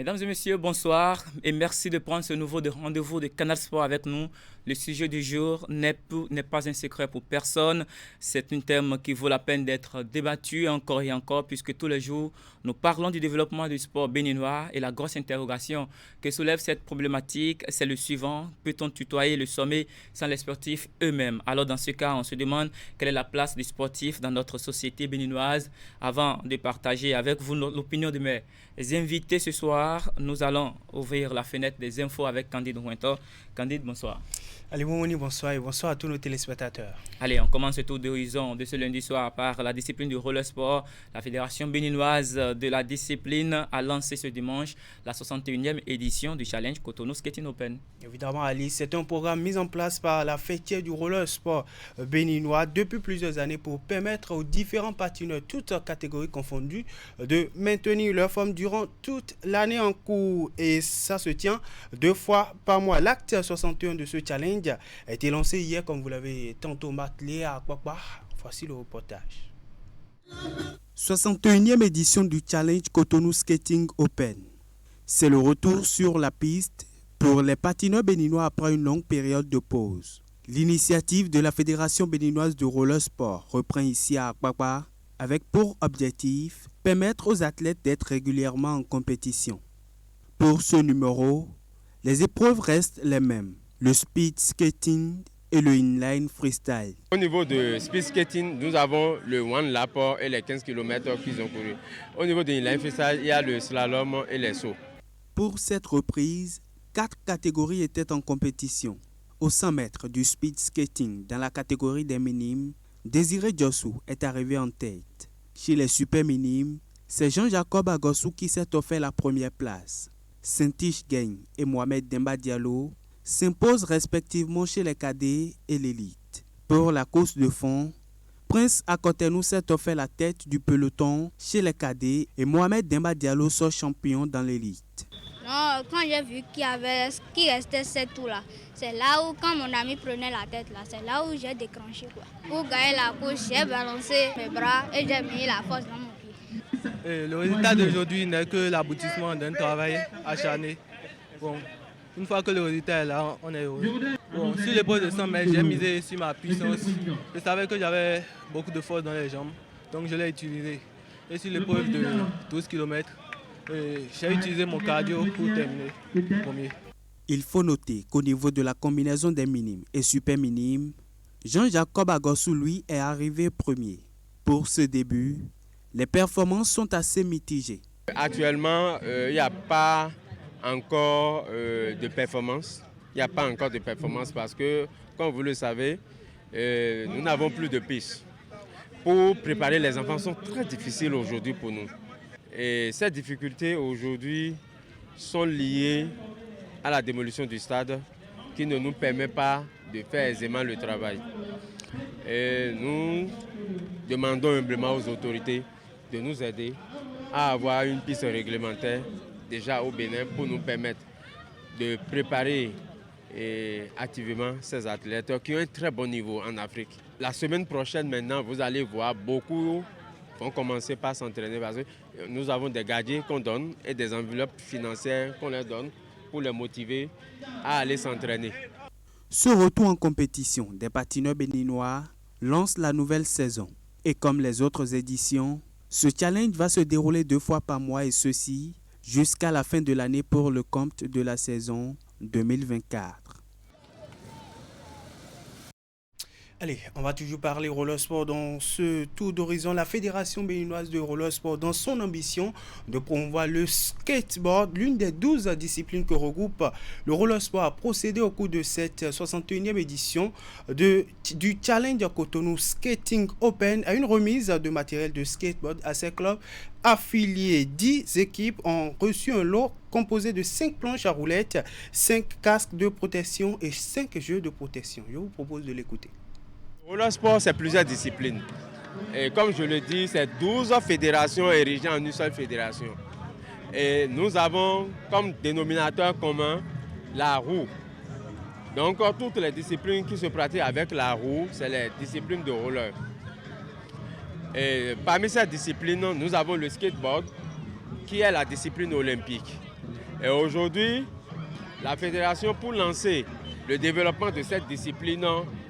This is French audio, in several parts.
Mesdames et messieurs, bonsoir et merci de prendre ce nouveau rendez-vous de Canal Sport avec nous. Le sujet du jour n'est pas un secret pour personne. C'est un thème qui vaut la peine d'être débattu encore et encore puisque tous les jours, nous parlons du développement du sport béninois et la grosse interrogation que soulève cette problématique, c'est le suivant. Peut-on tutoyer le sommet sans les sportifs eux-mêmes? Alors dans ce cas, on se demande quelle est la place des sportifs dans notre société béninoise. Avant de partager avec vous l'opinion de mes invités ce soir, nous allons ouvrir la fenêtre des infos avec Candide Ouinto. Candide, bonsoir. Allez, Mouni, bonsoir et bonsoir à tous nos téléspectateurs. Allez, on commence ce tour d'horizon de ce lundi soir par la discipline du roller sport. La Fédération béninoise de la discipline a lancé ce dimanche la 61e édition du Challenge Cotonou Skating Open. Évidemment, Ali, c'est un programme mis en place par la fêtière du roller sport béninois depuis plusieurs années pour permettre aux différents patineurs, toutes catégories confondues, de maintenir leur forme durant toute l'année en cours. Et ça se tient 2 fois par mois. L'acte 61 de ce challenge a été lancé hier, comme vous l'avez tantôt martelé à Kwakwa. Voici le reportage. 61e édition du Challenge Cotonou Skating Open. C'est le retour sur la piste pour les patineurs béninois après une longue période de pause. L'initiative de la Fédération béninoise de roller sport reprend ici à Kwakwa avec pour objectif permettre aux athlètes d'être régulièrement en compétition. Pour ce numéro, les épreuves restent les mêmes. Le speed skating et le inline freestyle. Au niveau de speed skating, nous avons le one lap et les 15 km qu'ils ont couru. Au niveau de inline freestyle, il y a le slalom et les sauts. Pour cette reprise, 4 catégories étaient en compétition. Au 100 mètres du speed skating dans la catégorie des minimes, Désiré Djossou est arrivé en tête. Chez les super minimes, c'est Jean-Jacob Agossou qui s'est offert la première place. Saint-Tiche Gagne et Mohamed Demba Diallo s'imposent respectivement chez les cadets et l'élite. Pour la course de fond, Prince Akotenou s'est offert la tête du peloton chez les cadets et Mohamed Demba Diallo sort champion dans l'élite. Non, quand j'ai vu qu'il restait 7 tours là, c'est là où, quand mon ami prenait la tête là, c'est là où j'ai déclenché quoi. Pour gagner la course, j'ai balancé mes bras et j'ai mis la force dans mon pied. Le résultat d'aujourd'hui n'est que l'aboutissement d'un travail acharné. Bon, une fois que le résultat est là, on est heureux. Bon, sur l'épreuve de 100 mètres, j'ai misé sur ma puissance. Je savais que j'avais beaucoup de force dans les jambes, donc je l'ai utilisé. Et sur l'épreuve de 12 km, j'ai utilisé mon cardio pour terminer premier. Il faut noter qu'au niveau de la combinaison des minimes et super minimes, Jean-Jacob Agossou, lui, est arrivé premier. Pour ce début, les performances sont assez mitigées. Actuellement, il n'y a pas encore de performance. Il n'y a pas encore de performance parce que, comme vous le savez, nous n'avons plus de pistes. Pour préparer les enfants sont très difficiles aujourd'hui pour nous. Et ces difficultés aujourd'hui sont liées à la démolition du stade qui ne nous permet pas de faire aisément le travail. Et nous demandons humblement aux autorités de nous aider à avoir une piste réglementaire déjà au Bénin pour nous permettre de préparer activement ces athlètes qui ont un très bon niveau en Afrique. La semaine prochaine maintenant, vous allez voir beaucoup vont commencer par s'entraîner parce que nous avons des gadgets qu'on donne et des enveloppes financières qu'on leur donne pour les motiver à aller s'entraîner. Ce retour en compétition des patineurs béninois lance la nouvelle saison. Et comme les autres éditions, ce challenge va se dérouler 2 fois par mois et ceci jusqu'à la fin de l'année pour le compte de la saison 2024. Allez, on va toujours parler roller sport dans ce tour d'horizon. La Fédération béninoise de roller sport, dans son ambition de promouvoir le skateboard, l'une des 12 disciplines que regroupe le roller sport, a procédé au cours de cette 61e édition du Challenge Cotonou Skating Open à une remise de matériel de skateboard à ses clubs affiliés. 10 équipes ont reçu un lot composé de 5 planches à roulettes, 5 casques de protection et 5 jeux de protection. Je vous propose de l'écouter. Le roller sport, c'est plusieurs disciplines. Et comme je le dis, c'est 12 fédérations érigées en une seule fédération. Et nous avons comme dénominateur commun la roue. Donc, toutes les disciplines qui se pratiquent avec la roue, c'est les disciplines de roller. Et parmi ces disciplines, nous avons le skateboard, qui est la discipline olympique. Et aujourd'hui, la fédération, pour lancer le développement de cette discipline,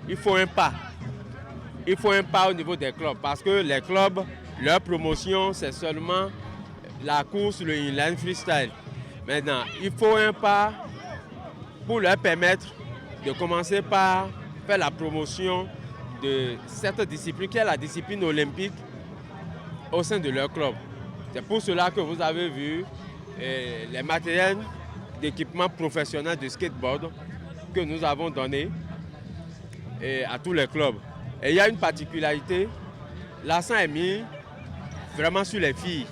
il faut un pas. Il faut un pas au niveau des clubs parce que les clubs, leur promotion, c'est seulement la course, le inline freestyle. Maintenant, il faut un pas pour leur permettre de commencer par faire la promotion de cette discipline qui est la discipline olympique au sein de leur club. C'est pour cela que vous avez vu les matériels d'équipement professionnel de skateboard que nous avons donnés à tous les clubs. Et il y a une particularité, l'accent est mis vraiment sur les filles.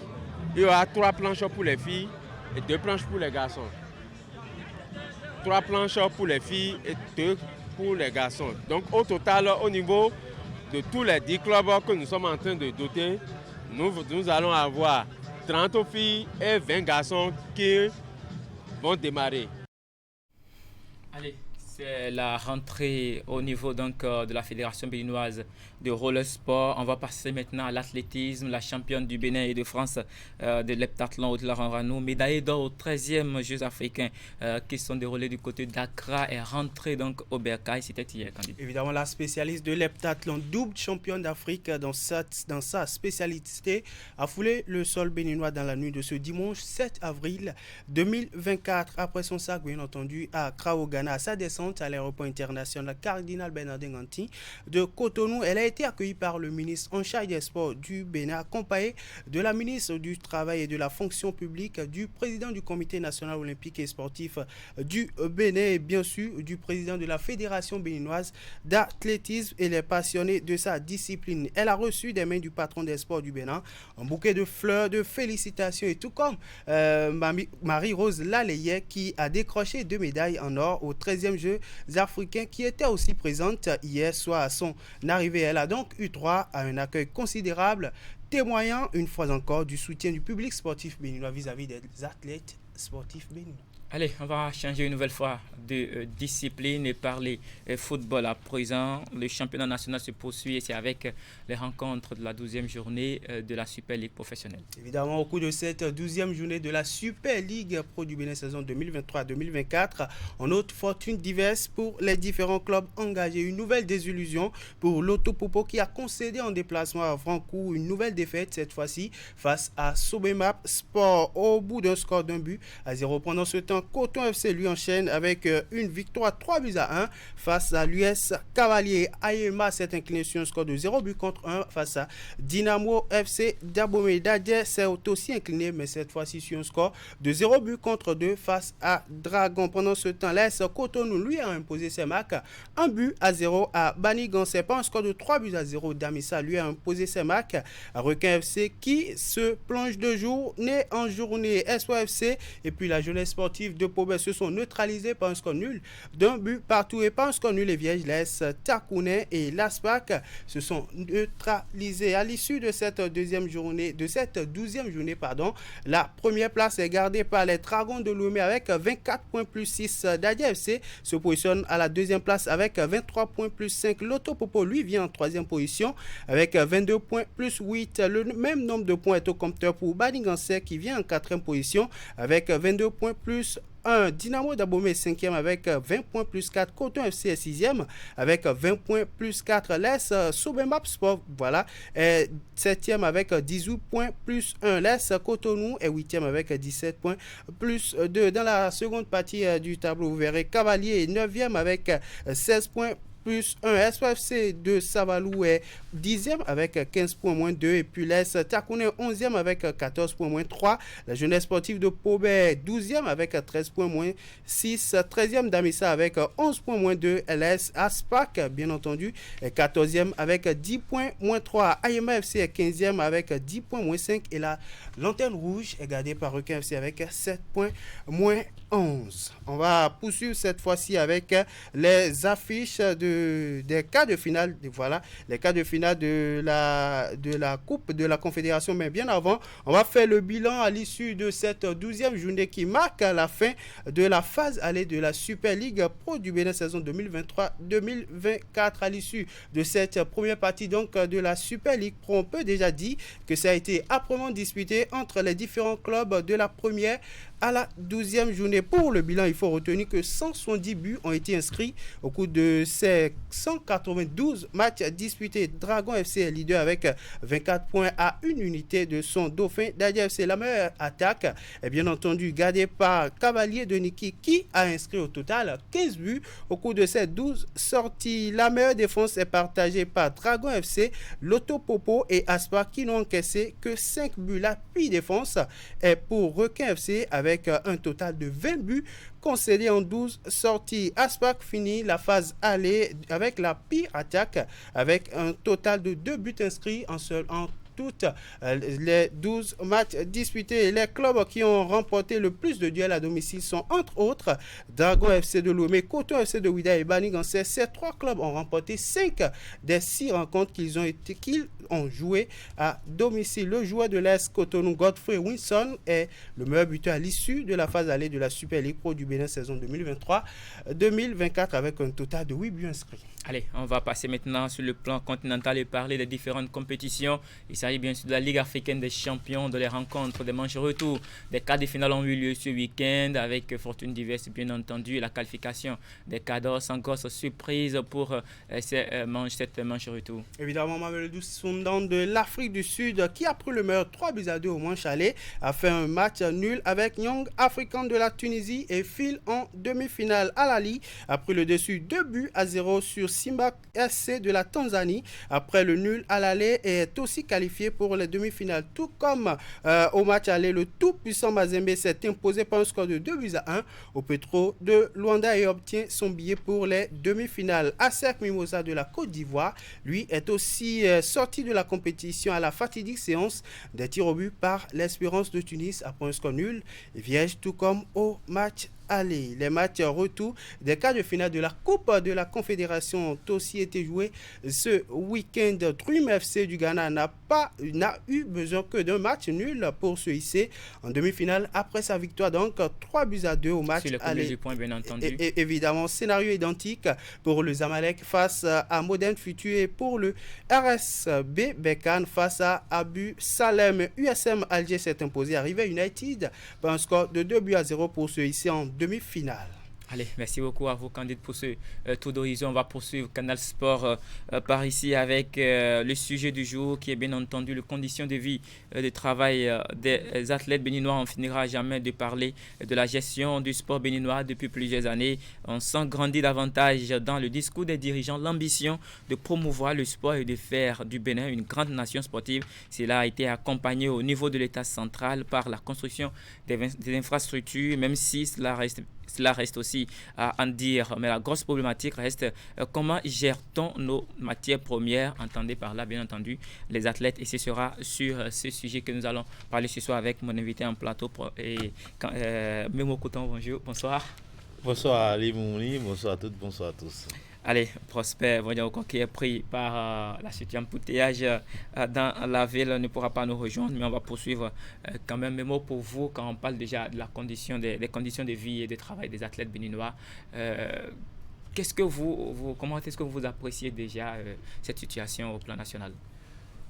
Il y aura 3 planches pour les filles et 2 planches pour les garçons. 3 planches pour les filles et 2 pour les garçons. Donc au total, au niveau de tous les 10 clubs que nous sommes en train de doter, nous allons avoir 30 filles et 20 garçons qui vont démarrer. Allez, c'est la rentrée au niveau donc, de la Fédération béninoise de roller sport. On va passer maintenant à l'athlétisme. La championne du Bénin et de France de l'heptathlon Odila Ranranou, médaillée d'or aux 13e Jeux africains qui sont déroulés du côté d'Accra, est rentrée donc au Bercail. C'était hier, candidat. Évidemment, la spécialiste de l'heptathlon, double championne d'Afrique dans sa spécialité, a foulé le sol béninois dans la nuit de ce dimanche 7 avril 2024. Après son sac, bien entendu, à Accra au Ghana, à sa descente à l'aéroport international Cardinal Bernardin Ganti de Cotonou, elle a été accueillie par le ministre en charge des sports du Bénin, accompagné de la ministre du Travail et de la Fonction publique, du président du Comité national olympique et sportif du Bénin et bien sûr du président de la Fédération béninoise d'athlétisme et les passionnés de sa discipline. Elle a reçu des mains du patron des sports du Bénin un bouquet de fleurs, de félicitations et tout comme Marie-Rose Laleye qui a décroché 2 médailles en or aux 13e Jeux africains qui était aussi présente hier soir à son arrivée. Elle a donc eu droit à un accueil considérable, témoignant une fois encore du soutien du public sportif béninois vis-à-vis des athlètes sportifs béninois. Allez, on va changer une nouvelle fois de discipline et parler football à présent. Le championnat national se poursuit et c'est avec les rencontres de la 12e journée de la Super Ligue professionnelle. Évidemment, au cours de cette 12e journée de la Super Ligue Pro du Bénin saison 2023-2024, on note fortune diverse pour les différents clubs engagés. Une nouvelle désillusion pour Lotto Popo qui a concédé en déplacement à Francourt une nouvelle défaite cette fois-ci face à Sobemap Sport au bout d'un score d'un but à 0. Pendant ce temps, Coton FC lui enchaîne avec une victoire 3-1 face à l'US Cavalier. Ayema s'est incliné sur un score de 0 but contre 1 face à Dynamo FC d'Abomey. Dadje s'est aussi incliné mais cette fois-ci sur un score de 0 but contre 2 face à Dragon. Pendant ce temps, l'AS Cotonou lui a imposé ses marques 1-0 à Banigan. C'est pas un score de 3-0. Damissa lui a imposé ses marques à Requin FC qui se plonge de journée en journée. SOFC et puis la jeunesse sportive de Pobet se sont neutralisés par un score nul d'un but partout et par un score nul. Les Vierges, l'AS Takounet et l'ASPAC se sont neutralisés. À l'issue de cette 12e journée, la première place est gardée par les Dragons de Lomé avec 24 points plus 6. Dadja FC se positionne à la 2e place avec 23 points plus 5. Lotto Popo lui vient en 3e position avec 22 points plus 8. Le même nombre de points est au compteur pour Badingansé qui vient en 4e position avec 22 points plus 1. Dynamo d'Abomey 5e avec 20 points plus 4. Coton FC est 6e avec 20 points plus 4. l'AS Sobemap Sport est 7e avec 18 points plus 1. l'AS Cotonou est 8e avec 17 points plus 2. Dans la seconde partie du tableau, vous verrez Cavalier est 9e avec 16 points plus 1. SOFC de Savalou est 10e avec 15 points moins 2. Et puis l'AS Takouné 11e avec 14 points moins 3. La jeunesse sportive de Pobet 12e avec 13 points moins 6. 13e Damissa avec 11 points moins 2. LS Aspac, bien entendu, est 14e avec 10 points moins 3. Ayema FC est 15e avec 10 points moins 5. Et la lanterne rouge est gardée par Requin FC avec 7 points moins 11. On va poursuivre cette fois-ci avec les affiches des quarts de finale. Voilà, les quarts de finale de la Coupe de la Confédération. Mais bien avant, on va faire le bilan à l'issue de cette 12e journée qui marque la fin de la phase allée de la Super Ligue Pro du Bénin saison 2023-2024. À l'issue de cette première partie donc de la Super Ligue Pro, on peut déjà dire que ça a été âprement disputé entre les différents clubs de la première à la 12e journée. Pour le bilan, il faut retenir que 170 buts ont été inscrits au cours de ces 192 matchs disputés. Dragon FC est leader avec 24 points à une unité de son dauphin Dadja FC. La meilleure attaque est bien entendu gardée par Cavalier de Niki qui a inscrit au total 15 buts au cours de ces 12 sorties. La meilleure défense est partagée par Dragon FC, Lotto Popo et Aspa qui n'ont encaissé que 5 buts. La pire défense est pour Requin FC avec un total de 20 buts concédés en 12 sorties. Aspac finit la phase aller avec la pire attaque avec un total de 2 buts inscrits en toutes les 12 matchs disputés. Les clubs qui ont remporté le plus de duels à domicile sont entre autres Dragon FC de Lomé, Coton FC de Ouida et Banigansé. Ces 3 clubs ont remporté 5 des 6 rencontres qu'ils ont joué à domicile. Le joueur de l'Est Cotonou, Godfrey Winson, est le meilleur buteur à l'issue de la phase aller de la Super League Pro du Bénin saison 2023-2024 avec un total de 8 buts inscrits. Allez, on va passer maintenant sur le plan continental et parler des différentes compétitions. Il s'agit bien sûr de la Ligue africaine des champions, de les rencontres, des manches retour. Des quarts de finale ont eu lieu ce week-end avec fortune diverse, bien entendu, et la qualification des cadors sans grosse surprise pour cette manche retour. Évidemment, Mamelodou Soundan de l'Afrique du Sud qui a pris le meilleur 3-2 au manche aller a fait un match nul avec Young African de la Tunisie et file en demi-finale. Al-Ali a pris le dessus 2-0 sur Simba SC de la Tanzanie. Après le nul à l'aller est aussi qualifié pour les demi-finales. Tout comme au match aller, le tout-puissant Mazembe s'est imposé par un score de 2-1 au Petro de Luanda et obtient son billet pour les demi-finales. ASEC Mimosa de la Côte d'Ivoire, lui, est aussi sorti de la compétition à la fatidique séance des tirs au but par l'Espérance de Tunis après un score nul et vierge, tout comme au match aller. Les matchs retour des quarts de finale de la Coupe de la Confédération ont aussi été joués ce week-end. Dream FC du Ghana n'a eu besoin que d'un match nul pour se hisser en demi-finale après sa victoire, donc 3-2 au match aller. Point, bien entendu. Et évidemment, scénario identique pour le Zamalek face à Modern Futur et pour le RSB Berkane face à Abu Salem. USM Alger s'est imposé à River United par un score de 2-0 pour se hisser en demi-finale. Allez, merci beaucoup à vous, Candide, pour ce tour d'horizon. On va poursuivre Canal Sport par ici avec le sujet du jour qui est bien entendu les conditions de vie, de travail des athlètes béninois. On finira jamais de parler de la gestion du sport béninois depuis plusieurs années. On sent grandir davantage dans le discours des dirigeants l'ambition de promouvoir le sport et de faire du Bénin une grande nation sportive. Cela a été accompagné au niveau de l'État central par la construction des infrastructures, même si cela reste aussi à en dire. Mais la grosse problématique reste comment gère-t-on nos matières premières, entendez par là bien entendu les athlètes. Et ce sera sur ce sujet que nous allons parler ce soir avec mon invité en plateau. Memo Coton, bonjour, bonsoir. Bonsoir Ali Mouni, bonsoir à toutes, bonsoir à tous. Allez, Prosper Vondiaoko qui est pris par la situation embouteillage dans la ville ne pourra pas nous rejoindre, mais on va poursuivre quand même. Mes mots pour vous quand on parle déjà de la condition des conditions de vie et de travail des athlètes béninois. Comment est-ce que vous appréciez déjà cette situation au plan national?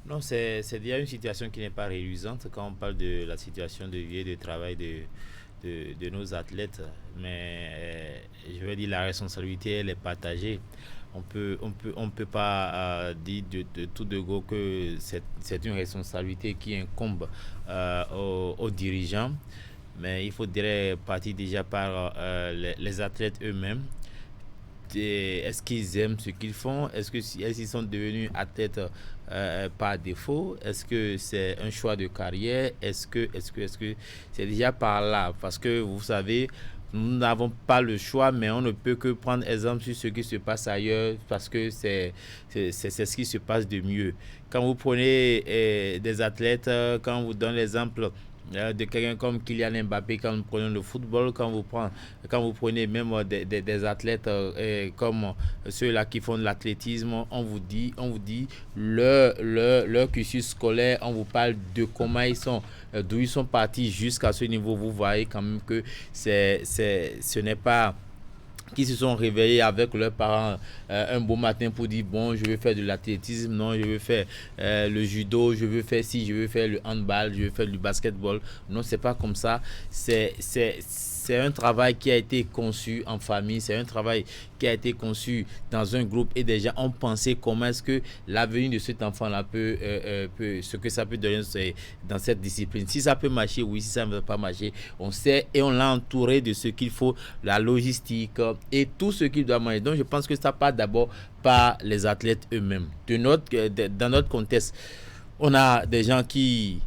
Non, c'est déjà une situation qui n'est pas réluisante quand on parle de la situation de vie et de travail de nos athlètes, mais je veux dire la responsabilité elle est partagée. On peut pas dire de tout de go que c'est une responsabilité qui incombe aux dirigeants, mais il faudrait partir déjà par les athlètes eux-mêmes. Est-ce qu'ils aiment ce qu'ils font? Est-ce qu'ils sont devenus athlètes par défaut? Est-ce que c'est un choix de carrière? Est-ce que c'est déjà par là? Parce que vous savez, nous n'avons pas le choix, mais on ne peut que prendre exemple sur ce qui se passe ailleurs parce que c'est ce qui se passe de mieux. Quand vous prenez des athlètes, quand vous donnez l'exemple de quelqu'un comme Kylian Mbappé, quand vous prenez le football, quand vous prenez même des athlètes comme ceux-là qui font de l'athlétisme, on vous dit leur cursus scolaire, on vous parle de comment ils sont, d'où ils sont partis jusqu'à ce niveau. Vous voyez quand même que ce n'est pas qui se sont réveillés avec leurs parents un beau matin pour dire bon, je veux faire de l'athlétisme, non, je veux faire le judo, je veux faire ci, je veux faire le handball, je veux faire du basketball. Non, c'est pas comme ça. C'est un travail qui a été conçu en famille, c'est un travail qui a été conçu dans un groupe et des gens ont pensé comment est-ce que l'avenir de cet enfant-là peut ce que ça peut donner dans cette discipline. Si ça peut marcher, oui, si ça ne veut pas marcher, on sait et on l'a entouré de ce qu'il faut, la logistique et tout ce qu'il doit manger. Donc, je pense que ça part d'abord par les athlètes eux-mêmes. Dans notre contexte, on a des gens qui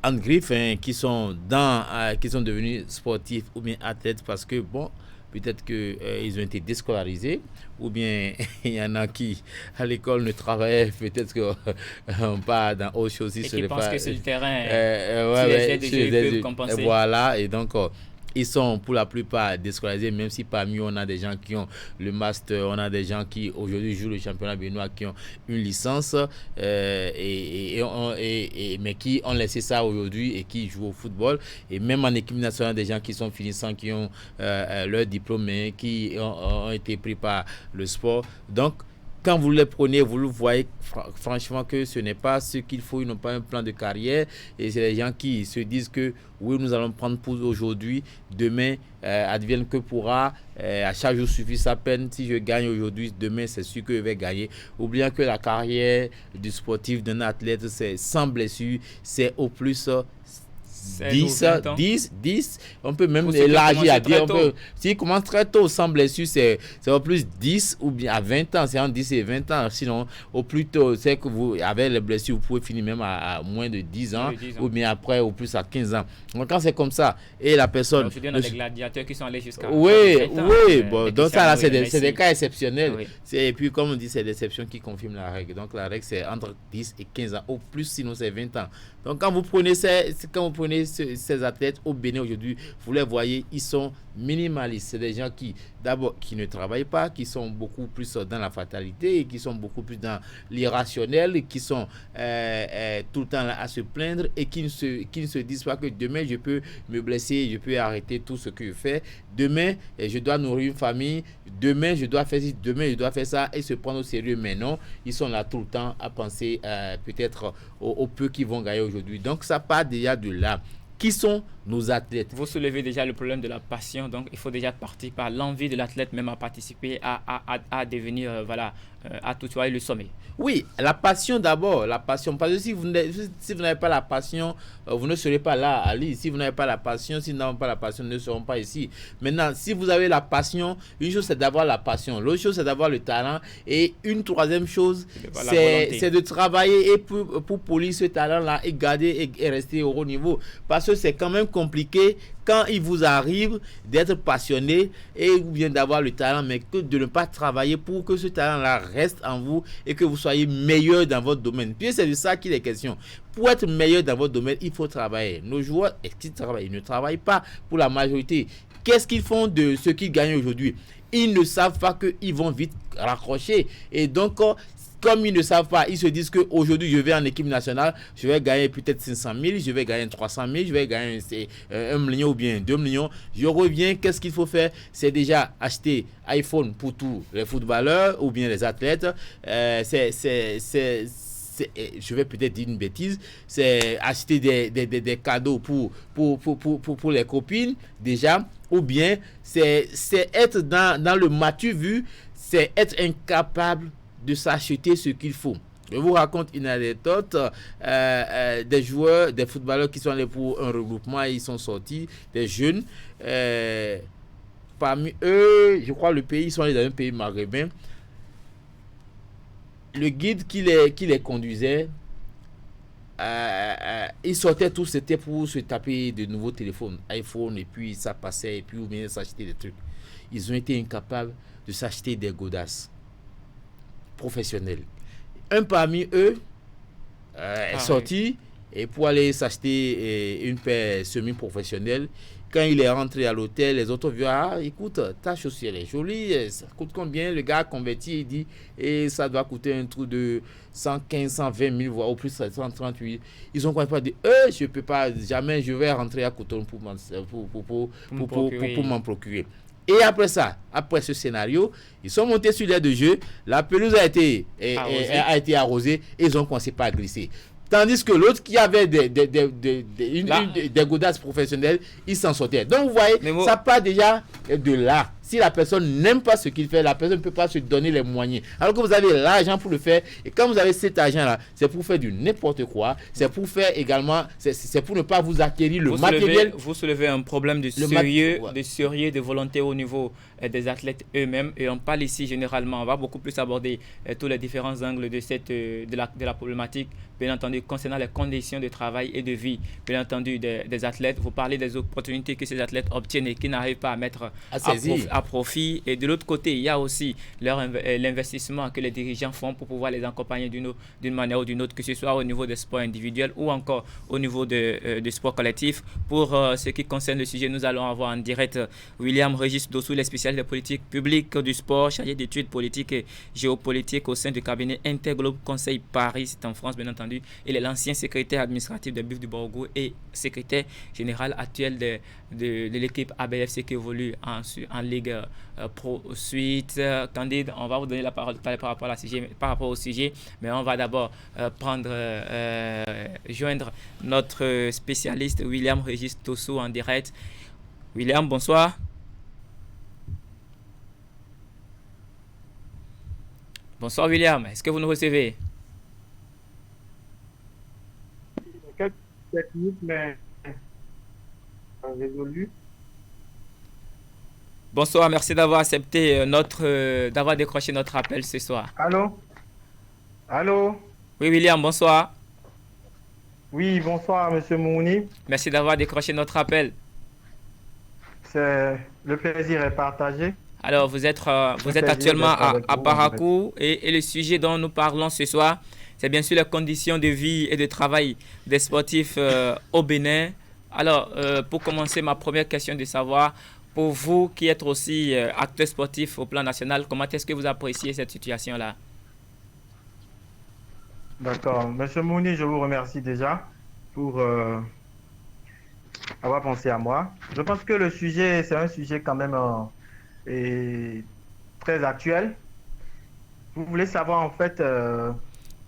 en griffe, qui sont devenus sportifs ou bien athlètes parce que bon, peut-être que ils ont été déscolarisés ou bien il y en a qui à l'école ne travaillaient peut-être que pas dans autre chose. Et qui pensent que c'est le terrain ils peuvent compenser. Voilà, et donc ils sont pour la plupart déscolarisés, même si parmi eux on a des gens qui ont le master, on a des gens qui aujourd'hui jouent le championnat béninois qui ont une licence mais qui ont laissé ça aujourd'hui et qui jouent au football, et même en équipe nationale des gens qui sont finissants, qui ont leur diplôme mais qui ont été pris par le sport. Donc quand vous les prenez, vous le voyez franchement que ce n'est pas ce qu'il faut, ils n'ont pas un plan de carrière, et c'est les gens qui se disent que oui, nous allons prendre pour aujourd'hui, demain advienne que pourra, à chaque jour suffit sa peine, si je gagne aujourd'hui, demain c'est sûr que je vais gagner. Oubliant que la carrière du sportif, d'un athlète, c'est sans blessure, c'est au plus 10, on peut même élargir à dire, s'il commence très tôt sans blessure, c'est au plus 10 ou bien à 20 ans, c'est entre 10 et 20 ans, sinon au plus tôt, c'est que vous avez les blessures, vous pouvez finir même à moins de 10 ans, ou bien après au plus à 15 ans. Donc quand c'est comme ça, et la personne... Aujourd'hui, on a des gladiateurs qui sont allés jusqu'à... Oui, donc ça là, c'est des cas exceptionnels. Oui. Et puis comme on dit, c'est l'exception qui confirme la règle. Donc la règle, c'est entre 10 et 15 ans, au plus, sinon c'est 20 ans. Donc quand vous prenez ces athlètes au Bénin aujourd'hui, vous les voyez, ils sont minimalistes. C'est des gens qui, d'abord, qui ne travaillent pas, qui sont beaucoup plus dans la fatalité, qui sont beaucoup plus dans l'irrationnel, qui sont tout le temps là à se plaindre et qui ne se disent pas que demain je peux me blesser, je peux arrêter tout ce que je fais. Demain, je dois nourrir une famille. Demain, je dois faire ci, demain, je dois faire ça et se prendre au sérieux. Mais non, ils sont là tout le temps à penser peut-être au peu qu'ils vont gagner aujourd'hui. Donc, ça part déjà de là. Qui sont nos athlètes? Vous soulevez déjà le problème de la passion, donc il faut déjà partir par l'envie de l'athlète même à participer, à devenir, à tutoyer le sommet. Oui, la passion d'abord, la passion. Parce que si vous n'avez pas la passion, vous ne serez pas là, Ali. Si vous n'avez pas la passion, si nous n'avons pas la passion, nous ne serons pas ici. Maintenant, si vous avez la passion, une chose c'est d'avoir la passion, l'autre chose c'est d'avoir le talent, et une troisième chose, c'est de travailler et pour polir ce talent-là et garder et rester au haut niveau. Parce que c'est quand même compliqué quand il vous arrive d'être passionné et bien d'avoir le talent, mais que de ne pas travailler pour que ce talent-là reste en vous et que vous soyez meilleur dans votre domaine. Puis c'est de ça qu'il est question. Pour être meilleur dans votre domaine, il faut travailler. Nos joueurs, est-ce qu'ils travaillent? Ils ne travaillent pas pour la majorité. Qu'est-ce qu'ils font de ce qu'ils gagnent aujourd'hui? Ils ne savent pas qu'ils vont vite raccrocher. Et donc, comme ils ne savent pas, ils se disent qu'aujourd'hui, je vais en équipe nationale, je vais gagner peut-être 500 000, je vais gagner 300 000, je vais gagner 1 million ou bien 2 millions. Je reviens, qu'est-ce qu'il faut faire? C'est déjà acheter iPhone pour tous les footballeurs ou bien les athlètes. Je vais peut-être dire une bêtise, c'est acheter des cadeaux pour les copines déjà, ou bien c'est être dans le matu vu, c'est être incapable de s'acheter ce qu'il faut. Je vous raconte une anecdote, des joueurs, des footballeurs qui sont allés pour un regroupement, ils sont sortis, des jeunes, parmi eux, je crois le pays, ils sont allés dans un pays maghrébin. Le guide qui les conduisait, ils sortaient tous, c'était pour se taper de nouveaux téléphones, iPhone, et puis ça passait, et puis ou bien s'acheter des trucs. Ils ont été incapables de s'acheter des godasses professionnels. Un parmi eux est sorti et pour aller s'acheter une paire semi-professionnelle. Quand il est rentré à l'hôtel, les autres vu, écoute, ta chaussure est jolie, ça coûte combien? Le gars a converti, il dit, et ça doit coûter un trou de 115, 120 000, voire au plus 138. Ils ont pas dit, je peux pas, jamais je vais rentrer à Coton pour m'en procurer. Et après ça, après ce scénario, ils sont montés sur l'aire de jeu, la pelouse a été arrosée et ils ont commencé par glisser. Tandis que l'autre qui avait des godasses professionnelles, il s'en sortait. Donc vous voyez, ça part déjà de là. Si la personne n'aime pas ce qu'il fait, la personne ne peut pas se donner les moyens. Alors que vous avez l'argent pour le faire, et quand vous avez cet argent-là, c'est pour faire du n'importe quoi, c'est pour faire également, c'est pour ne pas vous acquérir le matériel. Vous soulevez un problème de sérieux, de volonté au niveau des athlètes eux-mêmes, et on parle ici généralement, on va beaucoup plus aborder tous les différents angles de la problématique, bien entendu, concernant les conditions de travail et de vie, bien entendu, des athlètes. Vous parlez des opportunités que ces athlètes obtiennent et qui n'arrivent pas à mettre à profit. Et de l'autre côté, il y a aussi l'investissement que les dirigeants font pour pouvoir les accompagner d'une manière ou d'une autre, que ce soit au niveau des sports individuels ou encore au niveau des sports collectifs. Pour ce qui concerne le sujet, nous allons avoir en direct William Régis Dossou, le spécialiste des politiques publiques du sport, chargé d'études politiques et géopolitiques au sein du cabinet Interglobe Conseil Paris, c'est en France bien entendu. Il est l'ancien secrétaire administratif de Buffs du Borgo et secrétaire général actuel de l'équipe ABFC qui évolue en Ligue Pro Suite. Candide, on va vous donner la parole tout à l'heure par rapport au sujet, mais on va d'abord joindre notre spécialiste William Régis Dossou en direct. William, bonsoir. Bonsoir William, est-ce que vous nous recevez? Quelques techniques, mais résolu. Bonsoir, merci d'avoir accepté d'avoir décroché notre appel ce soir. Allô? Oui William, bonsoir. Oui, bonsoir Monsieur Mouni. Merci d'avoir décroché notre appel. Le plaisir est partagé. Alors, vous êtes actuellement à Parakou et le sujet dont nous parlons ce soir, c'est bien sûr les conditions de vie et de travail des sportifs au Bénin. Alors, pour commencer, ma première question de savoir, pour vous qui êtes aussi acteur sportif au plan national, comment est-ce que vous appréciez cette situation-là? D'accord. Monsieur Mouni, je vous remercie déjà pour avoir pensé à moi. Je pense que le sujet, c'est un sujet quand même très actuel. Vous voulez savoir en fait...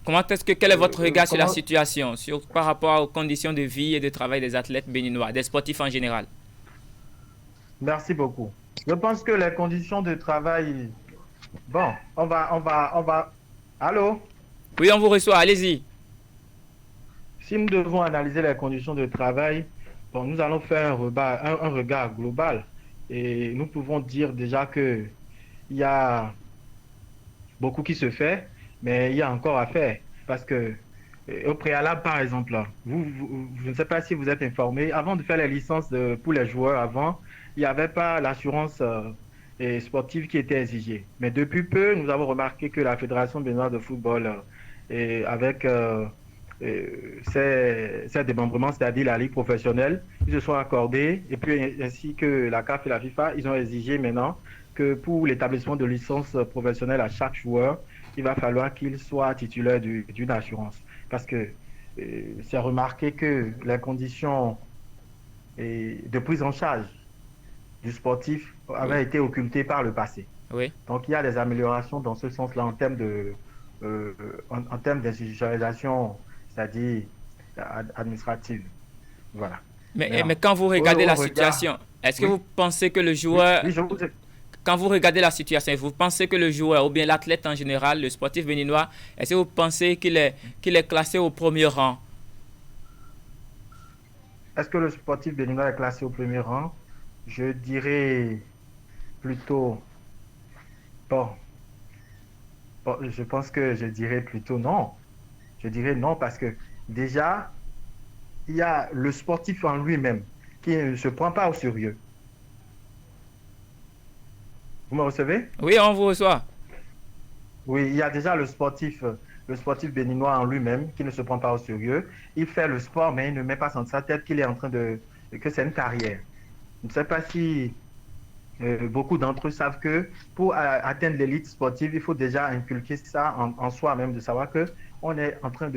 quel est votre regard sur la situation, par rapport aux conditions de vie et de travail des athlètes béninois, des sportifs en général? Merci beaucoup. Je pense que les conditions de travail... Bon, on va... Allô? Oui, on vous reçoit, allez-y. Si nous devons analyser les conditions de travail, bon, nous allons faire un regard global. Et nous pouvons dire déjà qu'il y a beaucoup qui se fait, mais il y a encore à faire. Parce que, au préalable, par exemple, je ne sais pas si vous êtes informé, avant de faire les licences pour les joueurs, avant, il n'y avait pas l'assurance sportive qui était exigée. Mais depuis peu, nous avons remarqué que la Fédération béninoise de football, avec ces démembrements, c'est-à-dire la Ligue professionnelle, ils se sont accordés, et puis ainsi que la CAF et la FIFA, ils ont exigé maintenant que pour l'établissement de licence professionnelle à chaque joueur, il va falloir qu'il soit titulaire d'une assurance. Parce que c'est remarqué que les conditions de prise en charge du sportif avaient été occultées par le passé. Oui. Donc il y a des améliorations dans ce sens-là en termes d'institutionnalisation, c'est-à-dire administrative. Voilà. Mais quand vous regardez la situation, est-ce que vous pensez que le joueur... Quand vous regardez la situation, vous pensez que le joueur, ou bien l'athlète en général, le sportif béninois, est-ce que vous pensez qu'il est classé au premier rang? Est-ce que le sportif béninois est classé au premier rang? Je dirais plutôt... Bon, je pense que je dirais plutôt non. Je dirais non parce que déjà, il y a le sportif en lui-même qui ne se prend pas au sérieux. Vous me recevez? Oui, on vous reçoit. Oui, il y a déjà le sportif béninois en lui-même qui ne se prend pas au sérieux. Il fait le sport, mais il ne met pas dans sa tête qu'il est en train que c'est une carrière. Je ne sais pas si beaucoup d'entre eux savent que pour atteindre l'élite sportive, il faut déjà inculquer ça en soi-même, de savoir qu'on est en train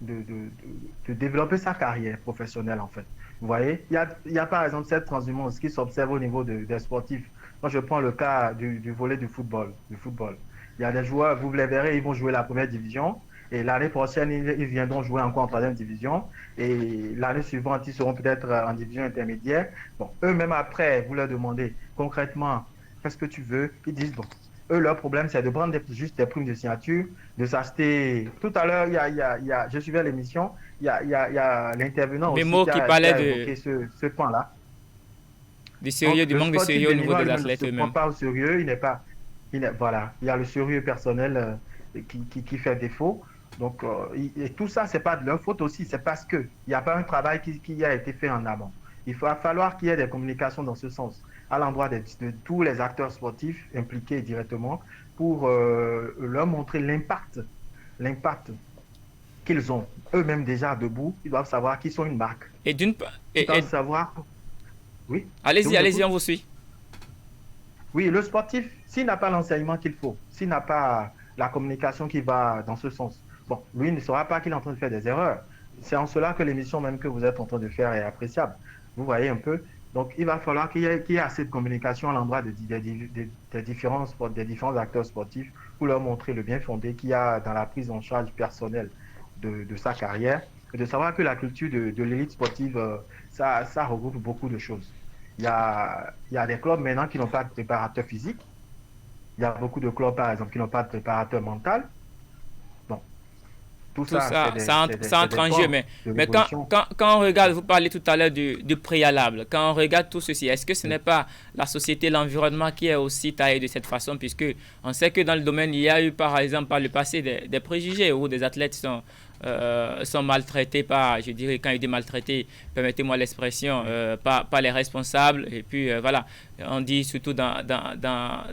de développer sa carrière professionnelle, en fait. Vous voyez, il y a par exemple cette transhumance qui s'observe au niveau des sportifs. Moi, je prends le cas du volet du football. Il y a des joueurs, vous les verrez, ils vont jouer la première division. Et l'année prochaine, ils viendront jouer encore en troisième division. Et l'année suivante, ils seront peut-être en division intermédiaire. Bon, eux-mêmes, après, vous leur demandez concrètement, qu'est-ce que tu veux? Ils disent, bon, eux, leur problème, c'est de prendre juste des primes de signature, de s'acheter. Tout à l'heure, je suivais l'émission, il y a l'intervenant aussi Mémo qui qui parlait a évoqué ce point-là. du sérieux, du manque de sérieux au niveau des athlètes eux-mêmes. Il ne se prend pas au sérieux, voilà, il y a le sérieux personnel qui fait défaut. Donc, et tout ça, c'est pas de leur faute aussi, c'est parce qu'il n'y a pas un travail qui a été fait en amont. Il va falloir qu'il y ait des communications dans ce sens, à l'endroit de tous les acteurs sportifs impliqués directement, pour leur montrer l'impact qu'ils ont. Eux-mêmes déjà debout, ils doivent savoir qu'ils sont une marque. Et d'une part... Ils doivent savoir... Oui. Allez-y, on vous suit. Oui, le sportif, s'il n'a pas l'enseignement qu'il faut, s'il n'a pas la communication qui va dans ce sens, bon, lui ne saura pas qu'il est en train de faire des erreurs. C'est en cela que l'émission même que vous êtes en train de faire est appréciable. Vous voyez un peu. Donc, il va falloir qu'il y ait assez de communication à l'endroit des différents acteurs sportifs pour leur montrer le bien fondé qu'il y a dans la prise en charge personnelle de sa carrière et de savoir que la culture de l'élite sportive, ça regroupe beaucoup de choses. Il y a des clubs maintenant qui n'ont pas de préparateur physique. Il y a beaucoup de clubs, par exemple, qui n'ont pas de préparateur mental. Bon, tout ça entre en jeu. Mais quand on regarde, vous parlez tout à l'heure du préalable, quand on regarde tout ceci, est-ce que ce n'est pas la société, l'environnement qui est aussi taillé de cette façon, puisque on sait que dans le domaine, il y a eu, par exemple, par le passé, des préjugés où des athlètes sont maltraités par, je dirais, quand il dit maltraités, permettez-moi l'expression, par les responsables. Et puis voilà, on dit surtout dans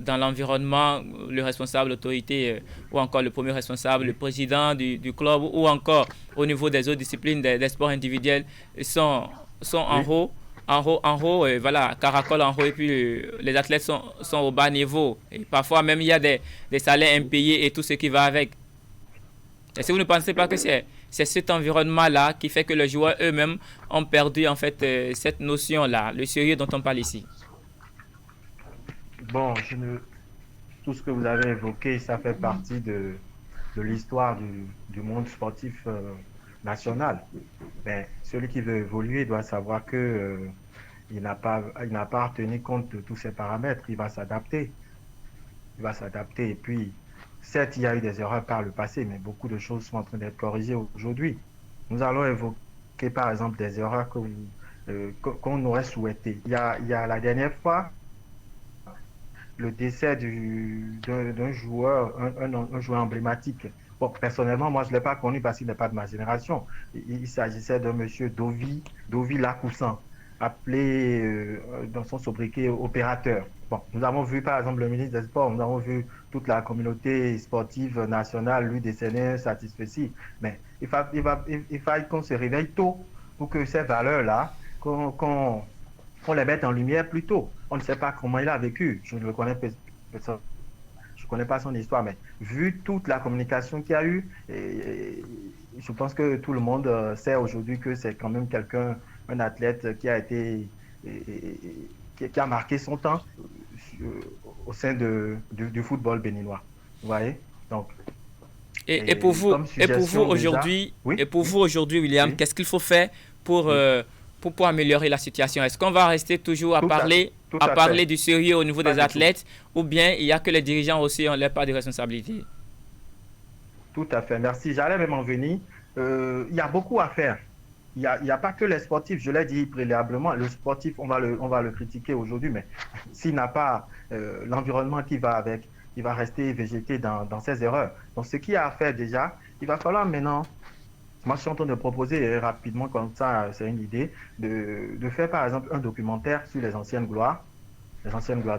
l'environnement, le responsable, l'autorité, ou encore le premier responsable, le président du club, ou encore au niveau des autres disciplines des sports individuels, sont en haut. En haut, et voilà, caracole en haut, et puis les athlètes sont au bas niveau. Et parfois même, il y a des salaires impayés et tout ce qui va avec. Est-ce que vous ne pensez pas que c'est cet environnement-là qui fait que les joueurs eux-mêmes ont perdu en fait cette notion-là, le sérieux dont on parle ici? Bon, tout ce que vous avez évoqué, ça fait partie de l'histoire du monde sportif national. Mais celui qui veut évoluer doit savoir que il n'a pas à tenir compte de tous ces paramètres. Il va s'adapter. Et puis, certes, il y a eu des erreurs par le passé, mais beaucoup de choses sont en train d'être corrigées aujourd'hui. Nous allons évoquer, par exemple, des erreurs qu'on aurait souhaitées. Il y a la dernière fois, le décès d'un joueur, un joueur emblématique. Bon, personnellement, moi, je ne l'ai pas connu parce qu'il n'est pas de ma génération. Il s'agissait d'un monsieur Dovi Lacoussan, appelé dans son sobriquet opérateur. Bon, nous avons vu, par exemple, le ministre des Sports, nous avons vu toute la communauté sportive nationale lui décerner satisfait. Mais il faut qu'on se réveille tôt pour que ces valeurs-là, qu'on les mette en lumière plus tôt. On ne sait pas comment il a vécu. Je ne le connais pas. Je ne connais pas son histoire, mais vu toute la communication qu'il y a eu, je pense que tout le monde sait aujourd'hui que c'est quand même un athlète qui a marqué son temps au sein du football béninois. Vous voyez? Donc, et pour vous aujourd'hui, William, oui? Qu'est-ce qu'il faut faire pour améliorer la situation? Est-ce qu'on va rester toujours à parler du sérieux au niveau des athlètes, ou bien il y a que les dirigeants aussi ont leur part de responsabilité? Tout à fait, merci. J'allais même en venir. Il y a beaucoup à faire. Il n'y a pas que les sportifs, je l'ai dit préalablement. Le sportif, on va le critiquer aujourd'hui, mais s'il n'a pas l'environnement qui va avec, il va rester végété dans ses erreurs. Donc, ce qu'il y a à faire déjà, il va falloir maintenant... Moi, je suis en train de proposer rapidement, comme ça, c'est une idée, de faire par exemple un documentaire sur les anciennes gloires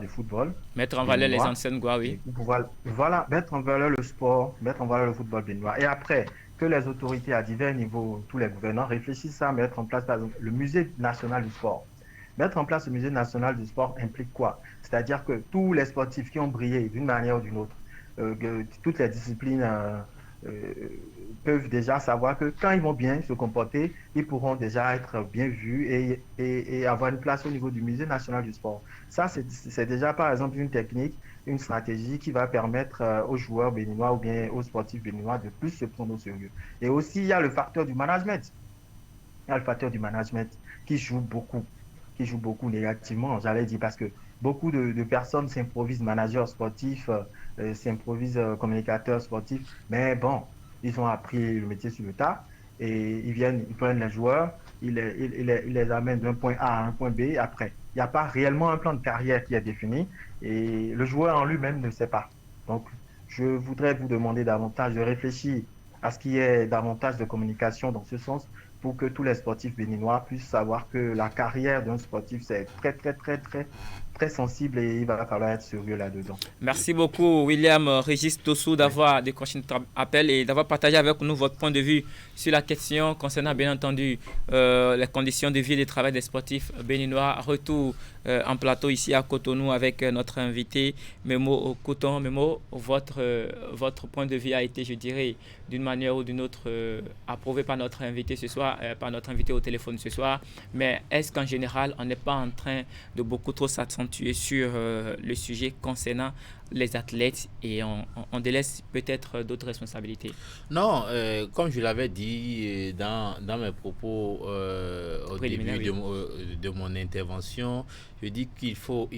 du football. Mettre en valeur les anciennes gloires, oui. Voilà, mettre en valeur le sport, mettre en valeur le football béninois. Et après, que les autorités à divers niveaux, tous les gouvernants, réfléchissent à mettre en place, par exemple, le musée national du sport. Mettre en place le musée national du sport implique quoi? C'est-à-dire que tous les sportifs qui ont brillé d'une manière ou d'une autre, toutes les disciplines peuvent déjà savoir que quand ils vont bien se comporter, ils pourront déjà être bien vus et avoir une place au niveau du Musée national du sport. Ça, c'est déjà, par exemple, une technique, une stratégie qui va permettre aux joueurs béninois ou bien aux sportifs béninois de plus se prendre au sérieux. Et aussi, il y a le facteur du management. Il y a le facteur du management qui joue beaucoup négativement, j'allais dire, parce que beaucoup de personnes s'improvisent managers sportifs, s'improvisent communicateurs sportifs, mais bon, ils ont appris le métier sur le tas et ils prennent les joueurs, ils les amènent d'un point A à un point B. Après, il n'y a pas réellement un plan de carrière qui est défini et le joueur en lui-même ne sait pas. Donc, je voudrais vous demander davantage de réfléchir à ce qu'il y ait davantage de communication dans ce sens pour que tous les sportifs béninois puissent savoir que la carrière d'un sportif, c'est très, très, très, très, très sensible et il va falloir être sérieux là-dedans. Merci beaucoup, William Régis Tossou, d'avoir décroché notre appel et d'avoir partagé avec nous votre point de vue sur la question concernant, bien entendu, les conditions de vie et de travail des sportifs béninois. Retour en plateau ici à Cotonou avec notre invité, Memo Coton. Memo, votre point de vue a été, je dirais, d'une manière ou d'une autre, approuvé par notre invité ce soir, par notre invité au téléphone ce soir. Mais est-ce qu'en général, on n'est pas en train de beaucoup trop s'accentuer sur le sujet concernant les athlètes et on délaisse peut-être d'autres responsabilités? Non, comme je l'avais dit dans mes propos au début de mon intervention, je dis qu'il faut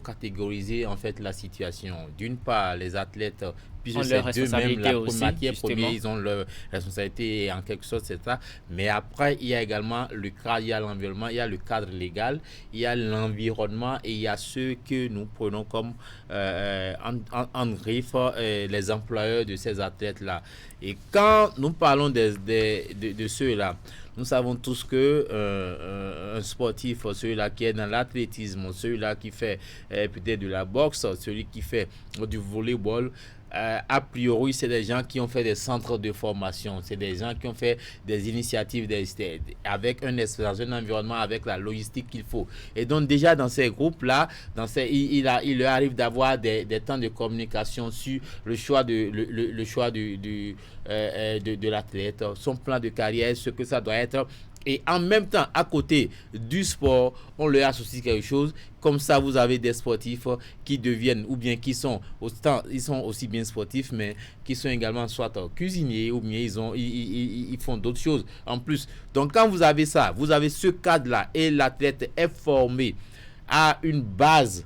catégoriser en fait la situation. D'une part, les athlètes, puisque c'est d'eux-mêmes la matière première, ils ont leur responsabilité et en quelque sorte c'est ça. Mais après, il y a également le cadre, il y a l'environnement, il y a le cadre légal, il y a l'environnement et il y a ceux que nous prenons comme en griffe les employeurs de ces athlètes-là. Et quand nous parlons de ceux-là, nous savons tous que un sportif, celui-là qui est dans l'athlétisme, celui-là qui fait peut-être de la boxe, celui qui fait du volleyball, a priori, c'est des gens qui ont fait des centres de formation, c'est des gens qui ont fait des initiatives avec dans un environnement, avec la logistique qu'il faut. Et donc déjà dans ces groupes-là, il leur arrive d'avoir des temps de communication sur le choix de l'athlète, son plan de carrière, ce que ça doit être. Et en même temps, à côté du sport, on leur associe quelque chose. Comme ça, vous avez des sportifs qui deviennent, ou bien ils sont aussi bien sportifs, mais qui sont également soit cuisiniers, ou bien ils font d'autres choses en plus. Donc, quand vous avez ça, vous avez ce cadre-là, et l'athlète est formé à une base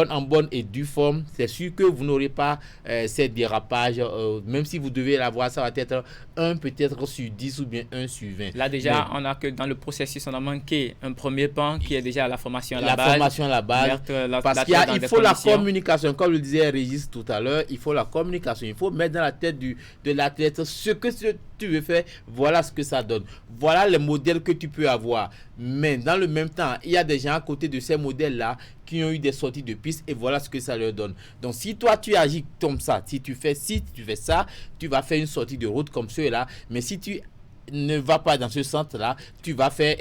en bonne et due forme, c'est sûr que vous n'aurez pas ces dérapages, même si vous devez l'avoir, ça va être 1 peut-être sur 10 ou bien 1 sur 20. Là déjà, on a que dans le processus, on a manqué un premier pan qui est déjà la formation à la base. Formation à la base, parce qu'il faut la communication, comme le disait Régis tout à l'heure, il faut la communication, il faut mettre dans la tête de l'athlète ce que tu veux faire, voilà ce que ça donne, voilà les modèles que tu peux avoir. Mais dans le même temps, il y a des gens à côté de ces modèles-là qui ont eu des sorties de piste et voilà ce que ça leur donne. Donc si toi tu agis comme ça, si tu fais ça, tu vas faire une sortie de route comme ceux-là. Mais si tu ne vas pas dans ce centre-là, tu vas faire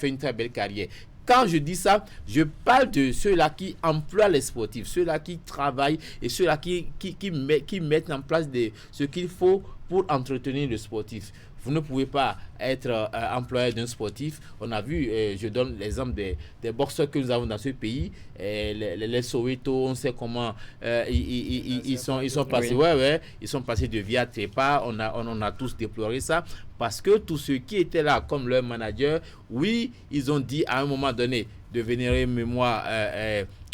une très belle carrière. Quand je dis ça, je parle de ceux-là qui emploient les sportifs, ceux-là qui travaillent et ceux-là qui mettent en place ce qu'il faut pour entretenir le sportif. Vous ne pouvez pas être employé d'un sportif. On a vu, je donne l'exemple des boxeurs que nous avons dans ce pays, les Soweto, on sait comment ils sont passés. Oui. Ils sont passés de Via Trepa. On a tous déploré ça parce que tous ceux qui étaient là comme leur manager, oui, ils ont dit à un moment donné de vénérer mémoire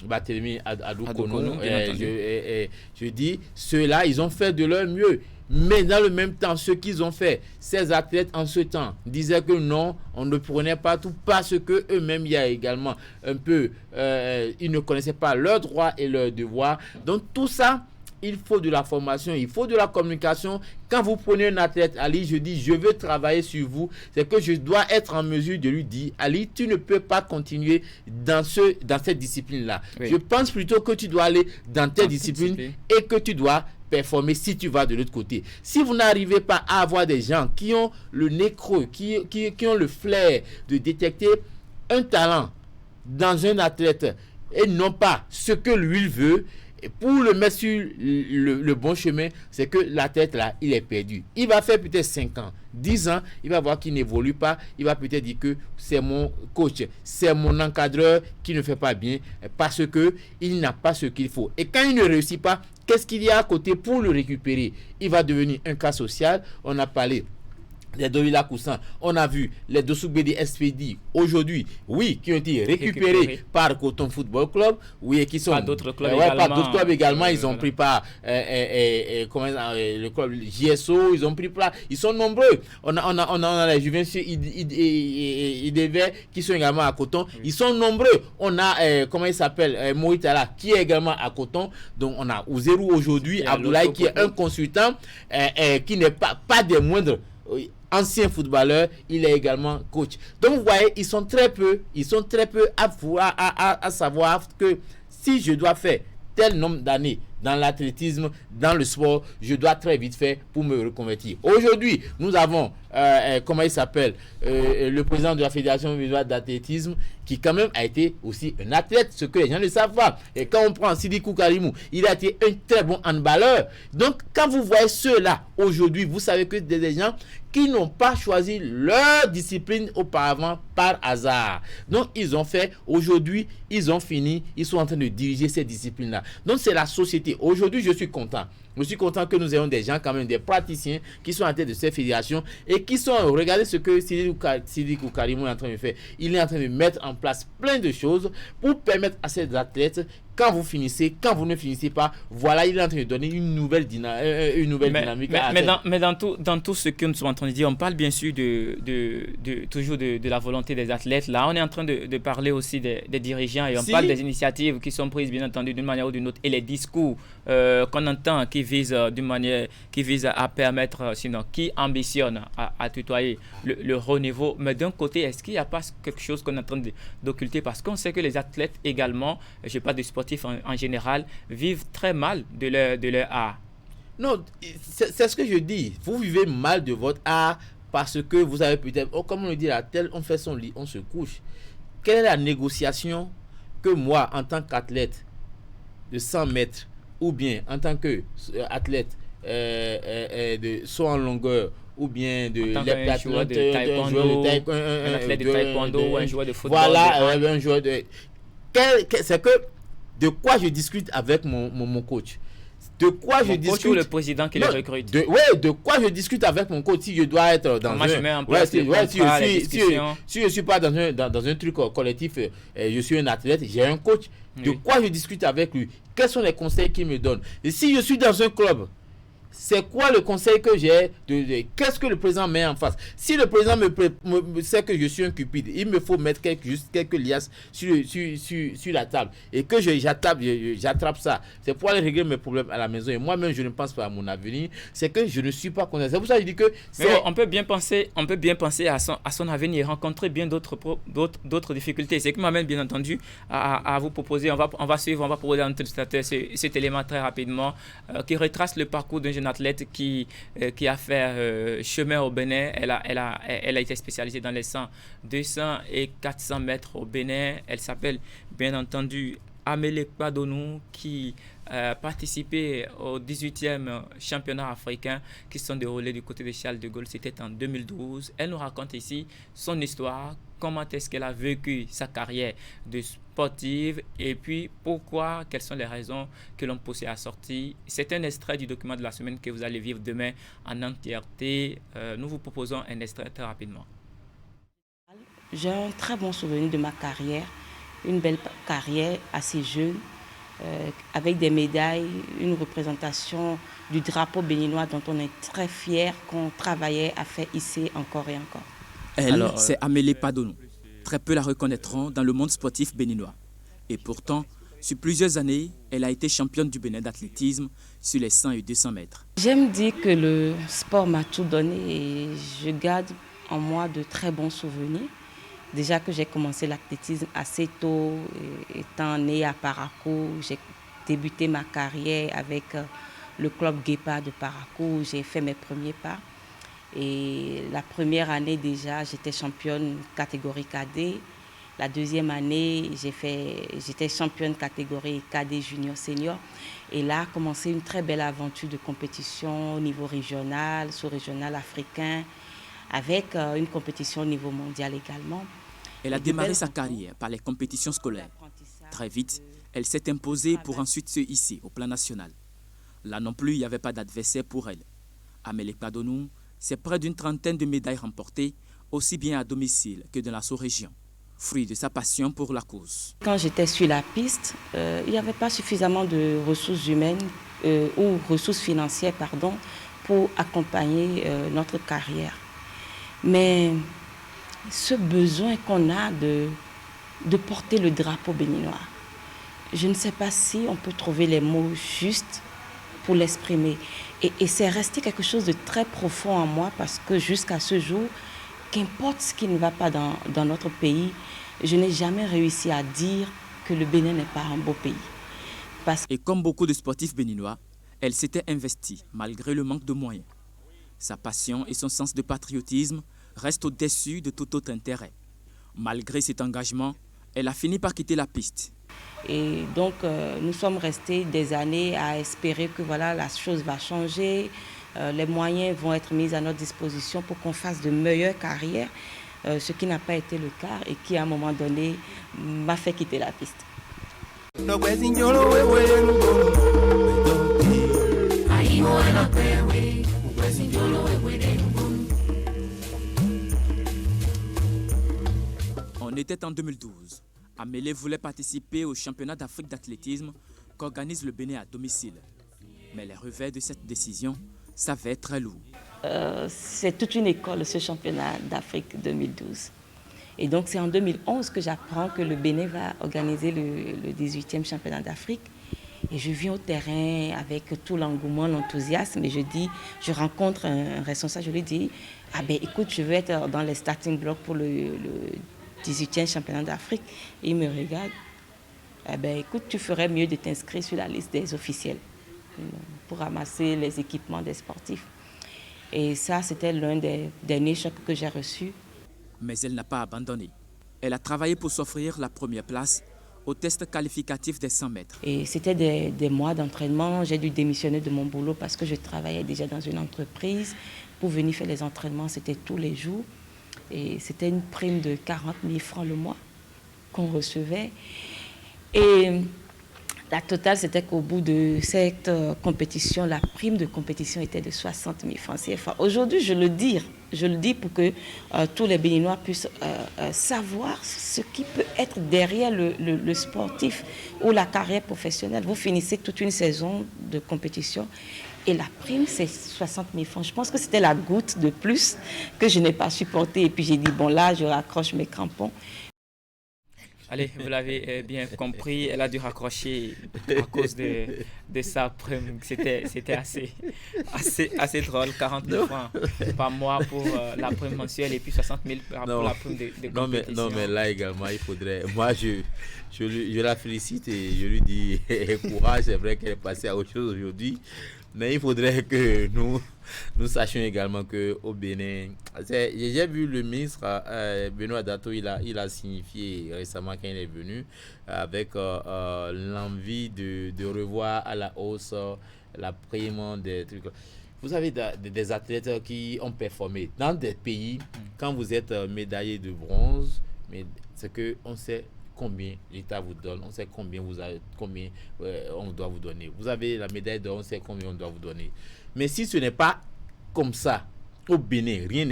Barthélemy Adoukonou. Je dis, ceux-là, ils ont fait de leur mieux. Mais dans le même temps, ce qu'ils ont fait, ces athlètes en ce temps disaient que non, on ne prenait pas tout parce que eux-mêmes, il y a également un peu, ils ne connaissaient pas leurs droits et leurs devoirs. Donc tout ça, il faut de la formation, il faut de la communication. Quand vous prenez un athlète, Ali, je dis, je veux travailler sur vous, c'est que je dois être en mesure de lui dire, Ali, tu ne peux pas continuer dans cette discipline-là. Oui. Je pense plutôt que tu dois aller dans telle discipline et que tu dois performer si tu vas de l'autre côté. Si vous n'arrivez pas à avoir des gens qui ont le nez creux, qui ont le flair de détecter un talent dans un athlète et non pas ce que lui veut, pour le mettre sur le bon chemin, c'est que l'athlète là, il est perdu. Il va faire peut-être 5 ans, 10 ans, il va voir qu'il n'évolue pas, il va peut-être dire que c'est mon coach, c'est mon encadreur qui ne fait pas bien parce que il n'a pas ce qu'il faut. Et quand il ne réussit pas, qu'est-ce qu'il y a à côté pour le récupérer? Il va devenir un cas social. On a parlé les Dovila Koussan, on a vu les Dosoubedi SPD aujourd'hui, oui, qui ont été récupérés par Coton Football Club, oui, et qui sont par d'autres clubs par d'autres clubs également, ils ont pris part le club JSO, ils ont pris part, ils sont nombreux. On a les Juventus IDV qui sont également à Coton, ils sont nombreux. On a comment il s'appelle Moïtala qui est également à Coton. Donc on a Ouzerou aujourd'hui, Abdoulaye qui est un consultant qui n'est pas des moindres. Ancien footballeur, il est également coach. Donc vous voyez, ils sont très peu à savoir que si je dois faire tel nombre d'années dans l'athlétisme, dans le sport, je dois très vite faire pour me reconvertir. Aujourd'hui, nous avons, comment il s'appelle, le président de la Fédération d'athlétisme, qui quand même a été aussi un athlète, ce que les gens ne savent pas. Et quand on prend Sidikou Karimou, il a été un très bon handballeur. Donc, quand vous voyez ceux-là, aujourd'hui, vous savez que des gens qui n'ont pas choisi leur discipline auparavant par hasard. Donc, ils ont fait, aujourd'hui, ils ont fini, ils sont en train de diriger ces disciplines-là. Donc, c'est la société. Aujourd'hui, je suis content. Je suis content que nous ayons des gens, quand même, des praticiens qui sont en tête de ces fédérations et qui sont, regardez ce que Sidikou Karimou est en train de faire. Il est en train de mettre en place plein de choses pour permettre à ces athlètes, quand vous finissez, quand vous ne finissez pas, voilà, il est en train de donner une nouvelle dynamique. Mais dans tout ce que nous sommes en train de dire, on parle bien sûr toujours de la volonté des athlètes. Là, on est en train de parler aussi des dirigeants et on parle des initiatives qui sont prises, bien entendu, d'une manière ou d'une autre, et les discours qu'on entend qui visent à permettre, sinon, qui ambitionnent à tutoyer le haut niveau. Mais d'un côté, est-ce qu'il n'y a pas quelque chose qu'on est en train d'occulter? Parce qu'on sait que les athlètes également, je parle des sportifs en général, vivent très mal de leur art. Non, c'est ce que je dis. Vous vivez mal de votre art parce que vous avez peut-être, comme on le dit là, tel on fait son lit, on se couche. Quelle est la négociation que moi, en tant qu'athlète de 100 mètres, ou bien en tant qu'athlète de saut en longueur, ou bien de un joueur de taekwondo, un athlète de taekwondo ou un joueur de football. Voilà, un joueur de... C'est que de quoi je discute avec mon coach? De quoi je discute? Coach ou le président qui le recrute? De quoi je discute avec mon coach si je dois être dans si je suis pas dans un truc collectif, je suis un athlète, j'ai un coach. De quoi je discute avec lui? Quels sont les conseils qu'il me donne? Et si je suis dans un club, c'est quoi le conseil que j'ai? Qu'est-ce que le président met en face? Si le président me sait que je suis un cupide, il me faut mettre quelques liasses sur la table et que j'attrape ça. C'est pour aller régler mes problèmes à la maison. Et moi-même, je ne pense pas à mon avenir. C'est que je ne suis pas content. C'est pour ça que je dis que on peut bien penser à son avenir et rencontrer bien d'autres difficultés. C'est que moi-même, bien entendu, à vous proposer, on va proposer un cet élément très rapidement qui retrace le parcours d'un jeune athlète qui a fait chemin au Bénin. Elle a été spécialisée dans les 100, 200 et 400 mètres au Bénin. Elle s'appelle bien entendu Amélie Padonou, qui participé au 18e championnat africain qui se sont déroulés du côté de Charles de Gaulle. C'était en 2012. Elle nous raconte ici son histoire, comment est-ce qu'elle a vécu sa carrière de sportive et puis pourquoi, quelles sont les raisons que l'ont poussé à sortir. C'est un extrait du document de la semaine que vous allez vivre demain en entièreté. Nous vous proposons un extrait très rapidement. J'ai un très bon souvenir de ma carrière, une belle carrière assez jeune, avec des médailles, une représentation du drapeau béninois dont on est très fiers, qu'on travaillait à faire ici encore et encore. Elle, c'est Amélie Padonou. Très peu la reconnaîtront dans le monde sportif béninois. Et pourtant, sur plusieurs années, elle a été championne du Bénin d'athlétisme sur les 100 et 200 mètres. J'aime dire que le sport m'a tout donné et je garde en moi de très bons souvenirs. Déjà que j'ai commencé l'athlétisme assez tôt, étant née à Parakou, j'ai débuté ma carrière avec le club Guépard de Parakou, j'ai fait mes premiers pas. Et la première année déjà, j'étais championne catégorie cadet. La deuxième année, j'étais championne catégorie cadet junior senior. Et là a commencé une très belle aventure de compétition au niveau régional, sous-régional africain, avec une compétition au niveau mondial également. Elle a démarré sa carrière par les compétitions scolaires. Très vite, elle s'est imposée pour ensuite se hisser au plan national. Là non plus, il n'y avait pas d'adversaire pour elle. Amélie Padonou, c'est près d'une trentaine de médailles remportées, aussi bien à domicile que dans la sous-région, fruit de sa passion pour la course. Quand j'étais sur la piste, il n'y avait pas suffisamment de ressources humaines ou ressources financières, pour accompagner notre carrière. Mais ce besoin qu'on a de porter le drapeau béninois, je ne sais pas si on peut trouver les mots justes pour l'exprimer. Et c'est resté quelque chose de très profond en moi parce que jusqu'à ce jour, qu'importe ce qui ne va pas dans notre pays, je n'ai jamais réussi à dire que le Bénin n'est pas un beau pays. Et comme beaucoup de sportifs béninois, elle s'était investie malgré le manque de moyens. Sa passion et son sens de patriotisme restent au-dessus de tout autre intérêt. Malgré cet engagement, elle a fini par quitter la piste. Et donc, nous sommes restés des années à espérer que la chose va changer, les moyens vont être mis à notre disposition pour qu'on fasse de meilleures carrières, ce qui n'a pas été le cas et qui, à un moment donné, m'a fait quitter la piste. On était en 2012. Amélie voulait participer au championnat d'Afrique d'athlétisme qu'organise le Bénin à domicile. Mais les revers de cette décision s'avèrent très lourds. C'est toute une école, ce championnat d'Afrique 2012. Et donc c'est en 2011 que j'apprends que le Bénin va organiser le 18e championnat d'Afrique. Et je viens au terrain avec tout l'engouement, l'enthousiasme. Et je rencontre un responsable, je lui dis, écoute, je veux être dans les starting blocks pour le 18e championnat d'Afrique. Et il me regarde. Écoute, tu ferais mieux de t'inscrire sur la liste des officiels pour ramasser les équipements des sportifs. Et ça, c'était l'un des derniers chocs que j'ai reçus. Mais elle n'a pas abandonné. Elle a travaillé pour s'offrir la première place au test qualificatif des 100 mètres. Et c'était des mois d'entraînement. J'ai dû démissionner de mon boulot parce que je travaillais déjà dans une entreprise. Pour venir faire les entraînements, c'était tous les jours. Et c'était une prime de 40 000 francs le mois qu'on recevait. Et la totale, c'était qu'au bout de cette compétition, la prime de compétition était de 60 000 francs CFA. Aujourd'hui, je le dis pour que tous les Béninois puissent savoir ce qui peut être derrière le sportif ou la carrière professionnelle. Vous finissez toute une saison de compétition et la prime, c'est 60 000 francs. Je pense que c'était la goutte de plus que je n'ai pas supportée. Et puis j'ai dit, bon là, je raccroche mes crampons. Allez, vous l'avez bien compris, elle a dû raccrocher à cause de sa prime. C'était assez drôle, 40 000 francs par mois pour la prime mensuelle et puis 60 000 pour la prime de compétition. Non, mais là également, il faudrait... Moi, je la félicite et je lui dis courage. C'est vrai qu'elle est passée à autre chose aujourd'hui. Mais il faudrait que nous sachions également qu'au Bénin, j'ai vu le ministre Benoît Dato, il a signifié récemment quand il est venu avec l'envie de revoir à la hausse la prime des trucs. Vous avez des athlètes qui ont performé dans des pays, quand vous êtes médaillé de bronze, mais c'est qu'on sait combien l'État vous donne, on sait combien on doit vous donner. Vous avez la médaille d'or, on sait combien on doit vous donner. Mais si ce n'est pas comme ça, au Bénin, rien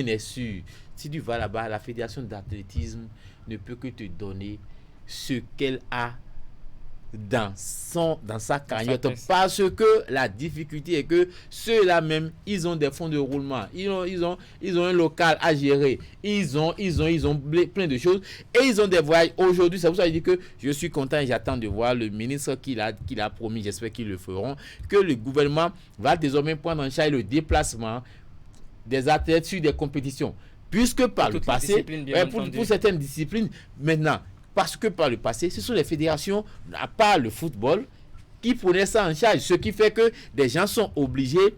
n'est sûr. Si tu vas là-bas, la fédération d'athlétisme ne peut que te donner ce qu'elle a dans sa cagnotte, parce que la difficulté est que ceux-là même, ils ont des fonds de roulement, ils ont un local à gérer, ils ont plein de choses et ils ont des voyages. Aujourd'hui, c'est pour ça que je dis que je suis content et j'attends de voir le ministre qu'il a promis, j'espère qu'ils le feront, que le gouvernement va désormais prendre en charge le déplacement des athlètes sur des compétitions, puisque par le passé, pour certaines disciplines, maintenant, parce que par le passé, ce sont les fédérations, à part le football, qui prenaient ça en charge. Ce qui fait que des gens sont obligés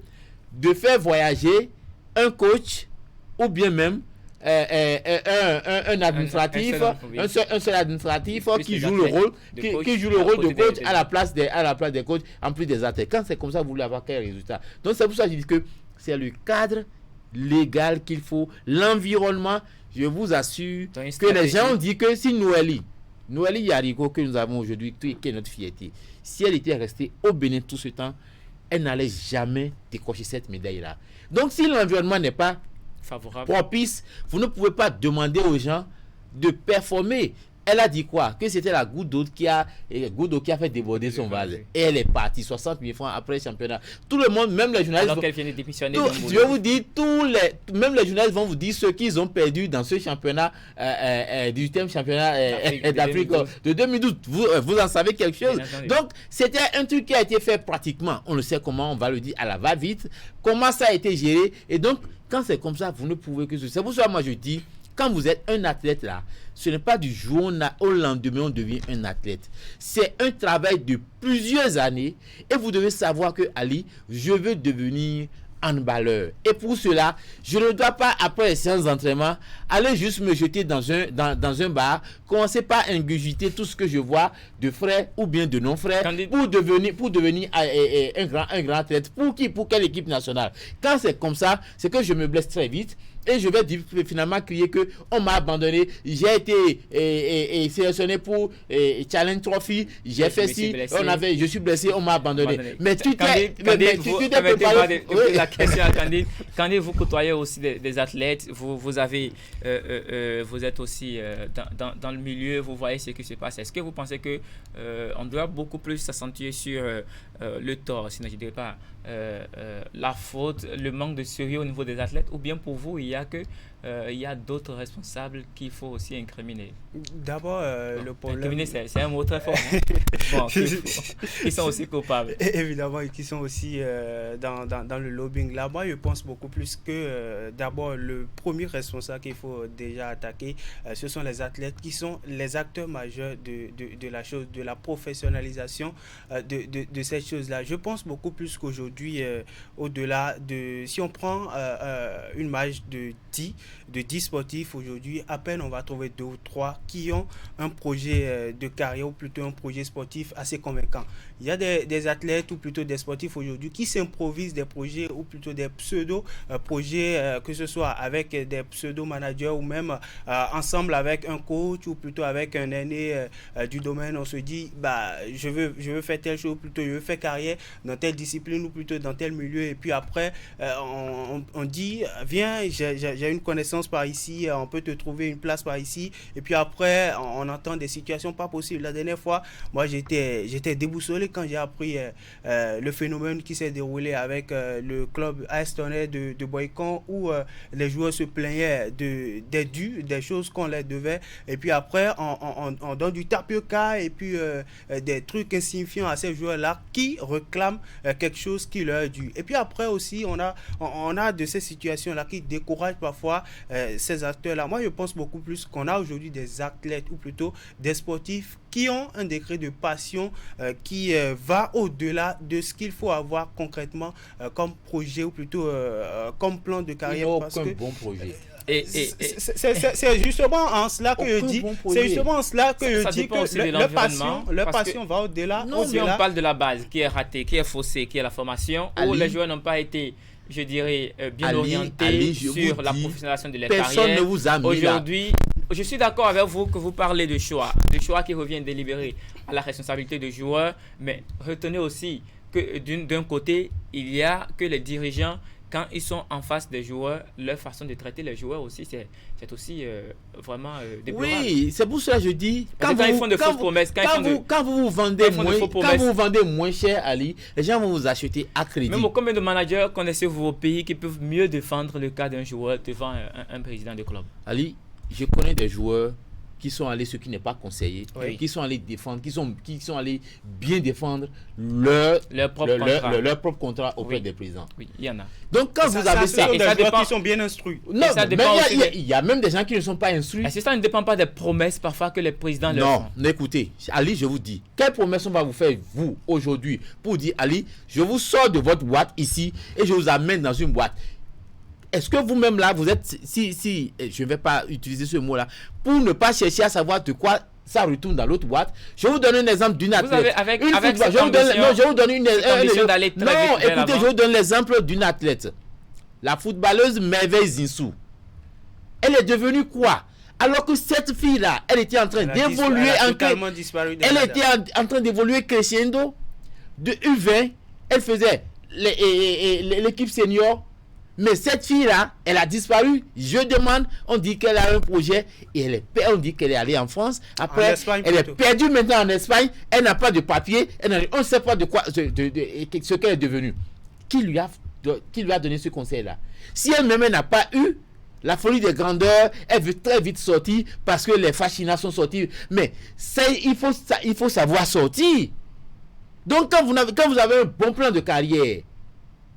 de faire voyager un coach ou bien même un administratif, un seul administratif qui joue le rôle de coach à la place des coachs, en plus des athlètes. Quand c'est comme ça, vous voulez avoir quel résultat? Donc c'est pour ça que je dis que c'est le cadre légal qu'il faut, l'environnement. Je vous assure que les gens ont dit que si Noélie Yariko que nous avons aujourd'hui, qui est notre fierté, si elle était restée au Bénin tout ce temps, elle n'allait jamais décrocher cette médaille-là. Donc si l'environnement n'est pas favorable, propice, vous ne pouvez pas demander aux gens de performer. Elle a dit quoi? Que c'était la goutte d'eau qui a fait déborder son vase. Et elle est partie, 60 000 francs après le championnat. Tout le monde, même les journalistes... Alors qu'elle vient de démissionner. Je vais vous dire, même les journalistes vont vous dire ce qu'ils ont perdu dans ce championnat, 18e championnat d'Afrique de 2012. Vous en savez quelque chose. Donc, c'était un truc qui a été fait pratiquement. On ne sait comment, on va le dire à la va-vite. Comment ça a été géré. Et donc, quand c'est comme ça, vous ne pouvez que... C'est pour ça que moi je dis... Quand vous êtes un athlète là, ce n'est pas du jour au lendemain on devient un athlète. C'est un travail de plusieurs années et vous devez savoir que Ali, je veux devenir handballeur. Et pour cela, je ne dois pas, après les séances d'entraînement, aller juste me jeter dans un bar, commencer par ingurgiter tout ce que je vois de frères ou bien de non-frères pour devenir un grand athlète. Pour qui? Pour quelle équipe nationale? Quand c'est comme ça, c'est que je me blesse très vite. Et je vais finalement crier que on m'a abandonné. J'ai été sélectionné pour Challenge Trophy. J'ai fait ci. Je suis blessé. On m'a abandonné. Mais tu t'es préparé. La question à Candide. Candide, vous côtoyez aussi des athlètes. Vous êtes aussi dans le milieu. Vous voyez ce qui se passe. Est-ce que vous pensez que on doit beaucoup plus s'accentuer sur le tort, sinon je ne dirais pas la faute, le manque de sérieux au niveau des athlètes, ou bien pour vous il y a d'autres responsables qu'il faut aussi incriminer? D'abord, le problème... Incriminer, c'est un mot très fort. Hein? Bon, qui sont aussi coupables. Évidemment, qui sont aussi dans le lobbying. Là, moi, je pense beaucoup plus que d'abord, le premier responsable qu'il faut déjà attaquer, ce sont les athlètes qui sont les acteurs majeurs de la chose, de la professionnalisation de cette chose-là. Je pense beaucoup plus qu'aujourd'hui, au-delà de... Si on prend une marge de 10 sportifs aujourd'hui, à peine on va trouver 2 ou 3 qui ont un projet de carrière ou plutôt un projet sportif assez convaincant. Il y a des athlètes ou plutôt des sportifs aujourd'hui qui s'improvisent des projets ou plutôt des pseudo-projets, que ce soit avec des pseudo-managers ou même ensemble avec un coach ou plutôt avec un aîné du domaine. On se dit, je veux faire telle chose, plutôt je veux faire carrière dans telle discipline ou plutôt dans tel milieu. Et puis après, on dit, viens, j'ai une connaissance par ici, on peut te trouver une place par ici. Et puis après, on entend des situations pas possibles. La dernière fois, moi, j'étais déboussolé quand j'ai appris le phénomène qui s'est déroulé avec le club AS Tonnerre de Boycon, où les joueurs se plaignaient des dus, des choses qu'on leur devait. Et puis après, on donne du tapioca et puis des trucs insignifiants à ces joueurs-là qui réclament quelque chose qui leur est dû. Et puis après aussi, on a de ces situations-là qui découragent parfois ces acteurs-là. Moi, je pense beaucoup plus qu'on a aujourd'hui des athlètes ou plutôt des sportifs qui ont un degré de passion qui va au-delà de ce qu'il faut avoir concrètement comme projet ou plutôt comme plan de carrière. Bon projet. C'est justement en cela que je dis. C'est justement en cela que je dis que leur passion va au-delà. Si on parle de la base qui est ratée, qui est faussée, qui est la formation, où les joueurs n'ont pas été, je dirais, bien orientés sur la professionnalisation de leur carrière. Personne ne vous a mis aujourd'hui. Je suis d'accord avec vous que vous parlez de choix qui revient délibéré à la responsabilité des joueurs, mais retenez aussi que d'un côté, il y a que les dirigeants, quand ils sont en face des joueurs, leur façon de traiter les joueurs aussi, c'est aussi vraiment déplorable. Oui, c'est pour ça que je dis, quand ils font de fausses promesses, quand vous vendez moins cher, Ali, les gens vont vous acheter à crédit. Même combien de managers connaissez-vous au pays qui peuvent mieux défendre le cas d'un joueur devant un président de club? Ali, je connais des joueurs qui sont allés, ce qui n'est pas conseillé, qui sont allés défendre, qui sont allés bien défendre leur propre contrat auprès des présidents. Oui, il y en a. Donc quand vous avez ça, et ça dépend, qui sont bien instruits. Non, il y a même des gens qui ne sont pas instruits. Est-ce que ça ne dépend pas des promesses parfois que les présidents leur font? Non, écoutez, Ali, je vous dis, quelle promesse on va vous faire, vous, aujourd'hui, pour dire, Ali, je vous sors de votre boîte ici et je vous amène dans une boîte. est-ce que vous-même là, vous êtes, si je ne vais pas utiliser ce mot-là, pour ne pas chercher à savoir de quoi ça retourne dans l'autre boîte. Je vais vous donner un exemple d'une athlète. Je vais vous donner une non, écoutez, je vous donne l'exemple d'une athlète. La footballeuse Merveille Zinsou. Elle est devenue quoi? Alors que cette fille-là, elle était en train d'évoluer en train d'évoluer crescendo. De U20, elle faisait l'équipe senior. Mais cette fille-là, elle a disparu. Je demande, on dit qu'elle a un projet et on dit qu'elle est allée en France. Après, elle est perdue maintenant en Espagne. Elle n'a pas de papier. On ne sait pas de quoi, ce qu'elle est devenue. Qui lui a donné ce conseil-là? Si elle-même n'a pas eu la folie des grandeurs, elle veut très vite sortir parce que les fascinats sont sortis. Mais il faut savoir sortir. Donc, quand vous avez un bon plan de carrière,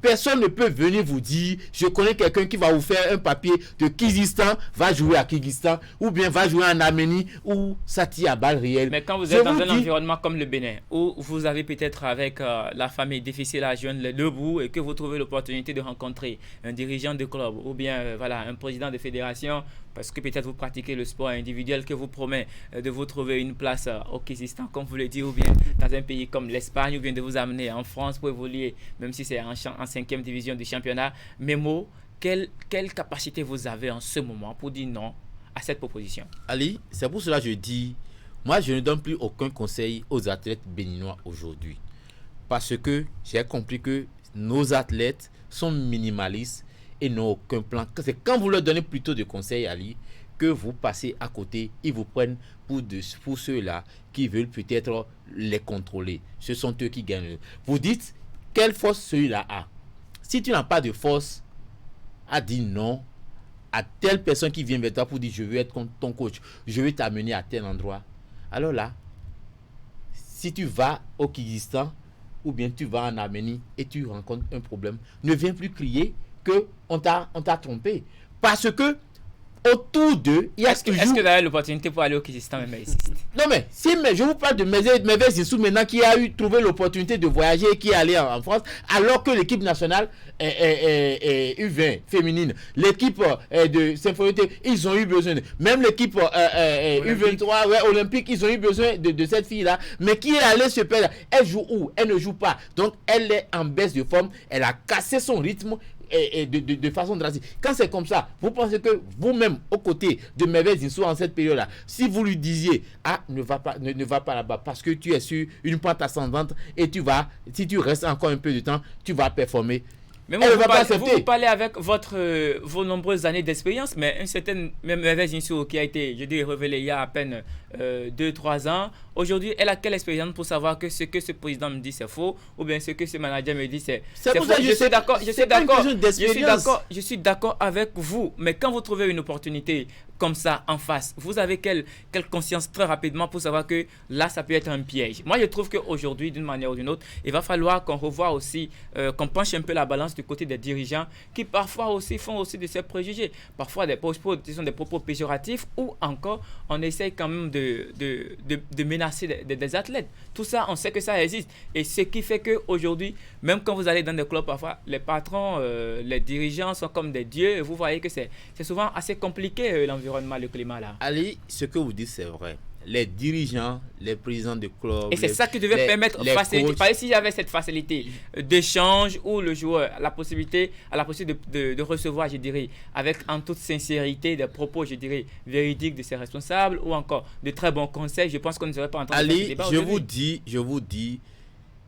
personne ne peut venir vous dire, je connais quelqu'un qui va vous faire un papier de Kyrgyzstan, va jouer à Kyrgyzstan, ou bien va jouer en Arménie, ou ça tire à balles réelles. Mais quand vous êtes dans un environnement comme le Bénin, où vous avez peut-être avec la famille difficile à joindre les deux bouts, et que vous trouvez l'opportunité de rencontrer un dirigeant de club, ou bien un président de fédération, parce que peut-être vous pratiquez le sport individuel, que vous promet de vous trouver une place au Kyrgyzstan, comme vous le dites, ou bien dans un pays comme l'Espagne, ou bien de vous amener en France pour évoluer, même si c'est en 5e division du championnat. Mémo, quelle capacité vous avez en ce moment pour dire non à cette proposition? Ali, c'est pour cela que je dis, moi je ne donne plus aucun conseil aux athlètes béninois aujourd'hui. Parce que j'ai compris que nos athlètes sont minimalistes et n'ont aucun plan. C'est quand vous leur donnez plutôt de conseils, Ali, que vous passez à côté, ils vous prennent pour ceux-là qui veulent peut-être les contrôler. Ce sont eux qui gagnent. Vous dites, quelle force celui-là a? Si tu n'as pas de force à dire non à telle personne qui vient vers toi pour dire je veux être ton coach, je veux t'amener à tel endroit, alors là, si tu vas au Kyrgyzstan ou bien tu vas en Arménie et tu rencontres un problème, ne viens plus crier qu'on t'a trompé. Parce que autour d'eux, il y a Est-ce que vous avez l'opportunité pour aller au Kyrgyzstan même ici? Non mais, je vous parle de Merveille Zinsou maintenant qui a trouvé l'opportunité de voyager et qui est allé en France, alors que l'équipe nationale U20 féminine, l'équipe de Symphonité, ils ont eu besoin même l'équipe U23 olympique, ils ont eu besoin de cette fille-là, mais qui est allée se perdre. Elle joue où? Elle ne joue pas. Donc elle est en baisse de forme, elle a cassé son rythme et de façon drastique. Quand c'est comme ça, vous pensez que vous-même, aux côtés de Merveille Zinsou en cette période-là, si vous lui disiez, ne va pas là-bas parce que tu es sur une pente ascendante et si tu restes encore un peu de temps, tu vas performer. Mais moi, vous parlez avec vos nombreuses années d'expérience, mais une certaine Merveille Zinsou qui a été, révélée il y a à peine 2-3 ans. Aujourd'hui, elle a quelle expérience pour savoir que ce que ce président me dit c'est faux, ou bien ce que ce manager me dit c'est faux? Je suis d'accord avec vous, mais quand vous trouvez une opportunité comme ça en face, vous avez quelle conscience très rapidement pour savoir que là ça peut être un piège? Moi je trouve qu'aujourd'hui, d'une manière ou d'une autre, il va falloir qu'on revoie aussi, qu'on penche un peu la balance du côté des dirigeants qui parfois aussi font aussi de ces préjugés, parfois des propos péjoratifs, ou encore on essaye quand même de menacer des athlètes. Tout ça, on sait que ça existe, et ce qui fait qu'aujourd'hui, même quand vous allez dans des clubs, parfois les patrons, les dirigeants sont comme des dieux, et vous voyez que c'est souvent assez compliqué l'environnement, le climat là. Ali, ce que vous dites c'est vrai. Les dirigeants, les présidents de clubs. Et c'est ça qui devait permettre facilité. Par s'il y avait cette facilité d'échange où le joueur a la possibilité de recevoir, je dirais, avec en toute sincérité des propos, je dirais, véridiques de ses responsables, ou encore de très bons conseils, je pense qu'on ne serait pas en train de faire ce débat aujourd'hui. Je vous dis,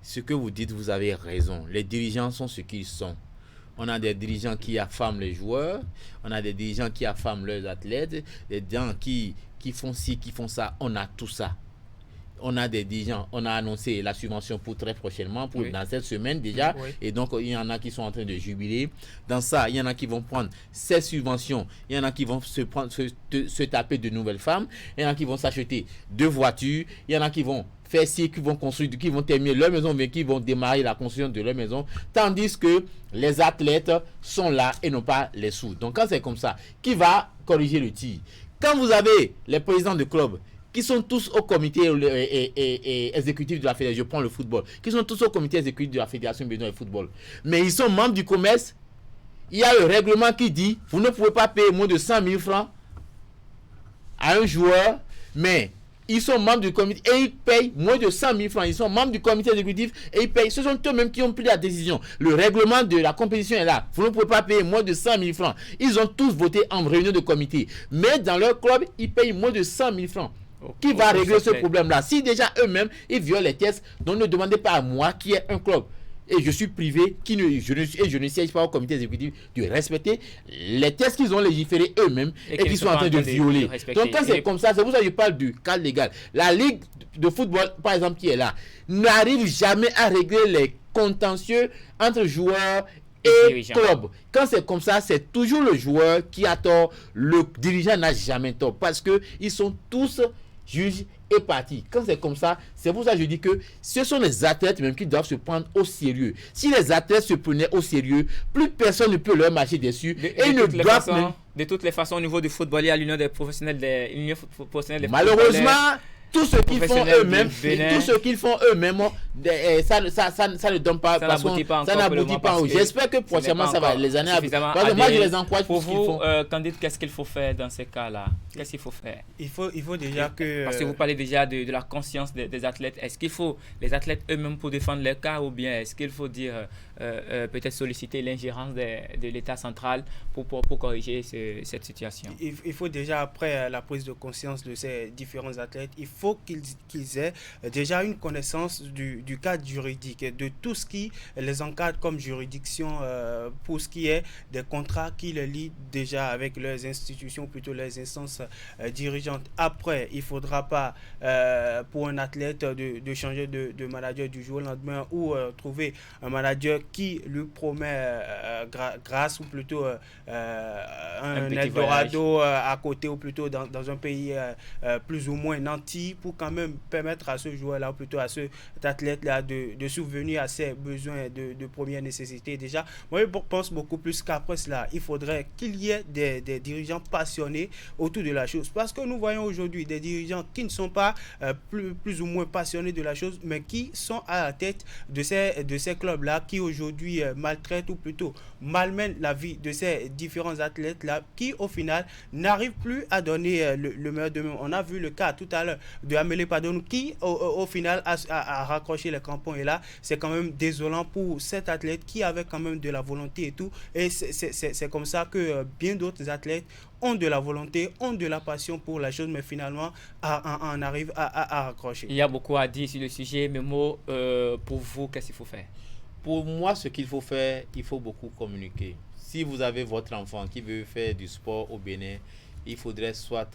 ce que vous dites, vous avez raison. Les dirigeants sont ce qu'ils sont. On a des dirigeants qui affament les joueurs, on a des dirigeants qui affament leurs athlètes, des gens qui font ci, qui font ça, on a tout ça. On a des dirigeants, on a annoncé la subvention pour très prochainement, dans cette semaine déjà, et donc il y en a qui sont en train de jubiler. Dans ça, il y en a qui vont prendre ces subventions, il y en a qui vont se taper de nouvelles femmes, il y en a qui vont s'acheter 2 voitures, il y en a qui vont faire ci, qui vont construire, qui vont terminer leur maison, mais qui vont démarrer la construction de leur maison, tandis que les athlètes sont là et non pas les sous. Donc quand c'est comme ça, qui va corriger le tir? Quand vous avez les présidents de clubs qui sont tous au comité exécutif de la fédération, je prends le football, qui sont tous au comité exécutif de la fédération béninoise de football, mais ils sont membres du commerce, il y a le règlement qui dit vous ne pouvez pas payer moins de 100 000 francs à un joueur, mais ils sont membres du comité et ils payent moins de 100 000 francs. Ils sont membres du comité exécutif et ils payent. Ce sont eux-mêmes qui ont pris la décision. Le règlement de la compétition est là. Vous ne pouvez pas payer moins de 100 000 francs. Ils ont tous voté en réunion de comité. Mais dans leur club, ils payent moins de 100 000 francs. Qui va régler ce problème-là? Si déjà eux-mêmes, ils violent les tests, donc ne demandez pas à moi qui est un club. Et je suis privé, je ne siège pas au comité exécutif de respecter les tests qu'ils ont légiférés eux-mêmes et qu'ils sont en train de violer. Donc quand c'est comme ça, c'est pour ça que je parle du cadre légal. La Ligue de football, par exemple, qui est là, n'arrive jamais à régler les contentieux entre joueurs et club. Quand c'est comme ça, c'est toujours le joueur qui a tort, le dirigeant n'a jamais tort, parce que ils sont tous juges et partis. Quand c'est comme ça, c'est pour ça que je dis que ce sont les athlètes même qui doivent se prendre au sérieux. Si les athlètes se prenaient au sérieux, plus personne ne peut leur marcher dessus. De toutes les façons, au niveau du football, il y a l'union des professionnels des malheureusement, tout ce qu'ils font eux-mêmes, ça ne donne pas, ça n'aboutit pas. J'espère que prochainement ça va, les années à venir. Parce que moi je les encourage pour ce qu'ils font. Candide, qu'est-ce qu'il faut faire dans ces cas-là? Qu'est-ce qu'il faut faire? Il faut déjà que... Parce que vous parlez déjà de la conscience des athlètes. Est-ce qu'il faut les athlètes eux-mêmes pour défendre leur cas, ou bien est-ce qu'il faut dire peut-être solliciter l'ingérence de l'État central pour corriger cette situation? Il faut déjà, après la prise de conscience de ces différents athlètes, il faut qu'ils aient déjà une connaissance du cadre juridique, de tout ce qui les encadre comme juridiction pour ce qui est des contrats qui les lient déjà avec leurs institutions, plutôt leurs instances dirigeantes. Après, il ne faudra pas pour un athlète de changer de manager du jour au lendemain, ou trouver un manager qui lui promet grâce, ou plutôt un Eldorado à côté, ou plutôt dans un pays plus ou moins nanti, pour quand même permettre à ce joueur-là, ou plutôt à cet athlète-là de subvenir à ses besoins de première nécessité. Déjà, moi je pense beaucoup plus qu'après cela, il faudrait qu'il y ait des dirigeants passionnés autour de la chose. Parce que nous voyons aujourd'hui des dirigeants qui ne sont pas plus ou moins passionnés de la chose, mais qui sont à la tête de ces clubs-là, qui aujourd'hui maltraitent, ou plutôt malmènent la vie de ces différents athlètes-là, qui au final n'arrivent plus à donner le meilleur d'eux-mêmes. On a vu le cas tout à l'heure de Amélie Padonou, qui au final a raccroché les crampons, et là c'est quand même désolant pour cet athlète qui avait quand même de la volonté et tout, et c'est comme ça que bien d'autres athlètes ont de la volonté, ont de la passion pour la chose, mais finalement on arrive à raccrocher. Il y a beaucoup à dire sur le sujet, mais pour vous, qu'est-ce qu'il faut faire? Pour moi, ce qu'il faut faire, il faut beaucoup communiquer. Si vous avez votre enfant qui veut faire du sport au Bénin, il faudrait soit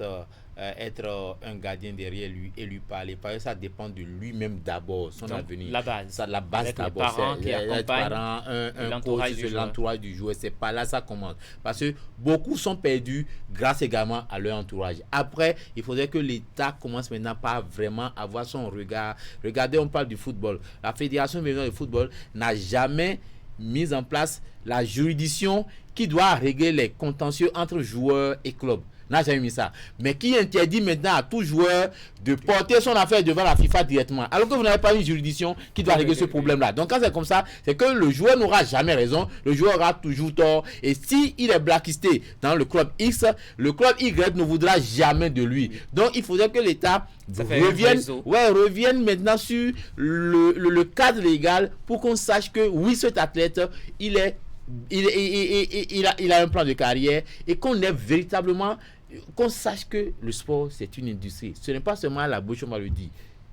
être un gardien derrière lui et lui parler, parce que ça dépend de lui-même d'abord, son avenir. La base. La base d'abord, c'est les parents, un coach, l'entourage du joueur. C'est pas là ça commence. Parce que beaucoup sont perdus grâce également à leur entourage. Après, il faudrait que l'État commence maintenant par vraiment avoir son regard. Regardez, on parle du football. La Fédération béninoise de football n'a jamais mis en place la juridiction qui doit régler les contentieux entre joueurs et clubs. N'a jamais mis ça. Mais qui interdit maintenant à tout joueur de porter son affaire devant la FIFA directement, alors que vous n'avez pas une juridiction qui doit régler ce problème-là. Donc quand c'est comme ça, c'est que le joueur n'aura jamais raison, le joueur aura toujours tort, et si il est blacklisté dans le club X, le club Y ne voudra jamais de lui. Donc il faudrait que l'État revienne maintenant sur le cadre légal, pour qu'on sache que oui, cet athlète, il a un plan de carrière, et qu'on ait véritablement, qu'on sache que le sport c'est une industrie. Ce n'est pas seulement à la bouche on va le dire.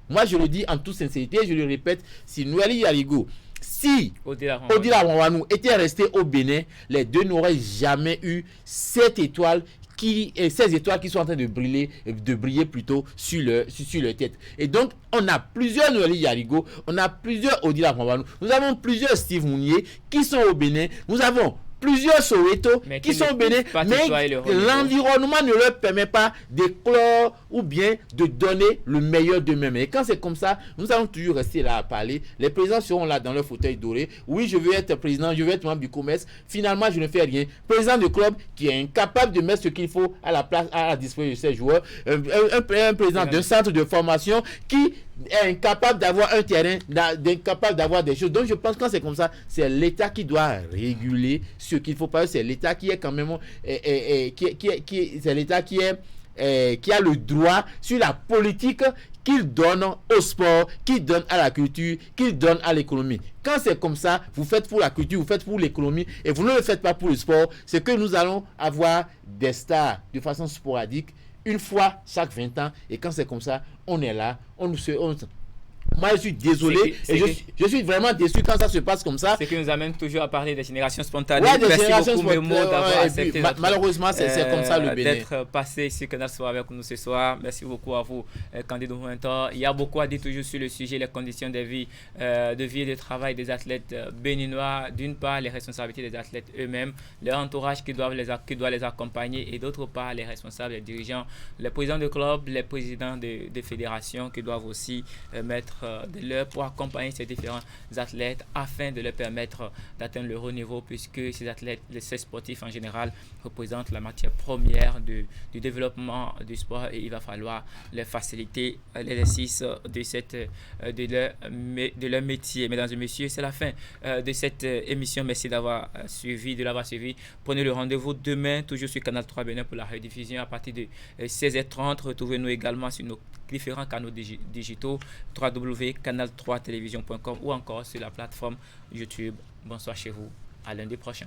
Moi je le dis en toute sincérité, je le répète, si Noélie Yarigo, si Odila Rwamwanou était resté au Bénin, les deux n'auraient jamais eu 7 étoiles ces étoiles qui sont en train de briller plutôt sur leur tête. Et donc, on a plusieurs Noélie Yarigo, on a plusieurs Odila Rwamwanou, nous avons plusieurs Steve Mounier qui sont au Bénin, nous avons plusieurs Soweto qui sont au Bénin, mais l'environnement ne leur permet pas d'éclore ou bien de donner le meilleur d'eux-mêmes. Et quand c'est comme ça, nous allons toujours rester là à parler. Les présidents seront là dans leur fauteuil doré. Oui, je veux être président, je veux être membre du commerce. Finalement, je ne fais rien. Président de club qui est incapable de mettre ce qu'il faut à la place, à la disposition de ses joueurs. Un président d'un centre de formation qui est incapable d'avoir un terrain, incapable d'avoir des choses. Donc je pense que quand c'est comme ça, c'est l'État qui doit réguler ce qu'il faut pas. C'est l'État qui est quand même c'est l'État qui a le droit sur la politique qu'il donne au sport, qu'il donne à la culture, qu'il donne à l'économie. Quand c'est comme ça, vous faites pour la culture, vous faites pour l'économie et vous ne le faites pas pour le sport, c'est que nous allons avoir des stars de façon sporadique une fois chaque 20 ans, et quand c'est comme ça, on est là, moi je suis désolé, je suis vraiment déçu quand ça se passe comme ça. Ce qui nous amène toujours à parler des générations spontanées. Ouais, Merci beaucoup Memo d'avoir accepté malheureusement c'est comme ça le Bénin. D'être passé sur Canal Sport avec nous ce soir. Merci beaucoup à vous, Candido Mentor. Il y a beaucoup à dire toujours sur le sujet, les conditions de vie et de travail des athlètes béninois. D'une part, les responsabilités des athlètes eux-mêmes, leur entourage qui doit les accompagner, et d'autre part, les responsables, les dirigeants, les présidents de clubs, les présidents de fédérations qui doivent aussi mettre de l'heure pour accompagner ces différents athlètes afin de leur permettre d'atteindre le haut niveau, puisque ces athlètes, ces sportifs en général, représentent la matière première du développement du sport, et il va falloir leur faciliter l'exercice de leur métier. Mesdames et messieurs, c'est la fin de cette émission. Merci de l'avoir suivi. Prenez le rendez-vous demain, toujours sur Canal 3 Bénin, pour la rediffusion à partir de 16h30. Retrouvez-nous également sur nos différents canaux digitaux, www.canal3television.com ou encore sur la plateforme YouTube. Bonsoir chez vous, à lundi prochain.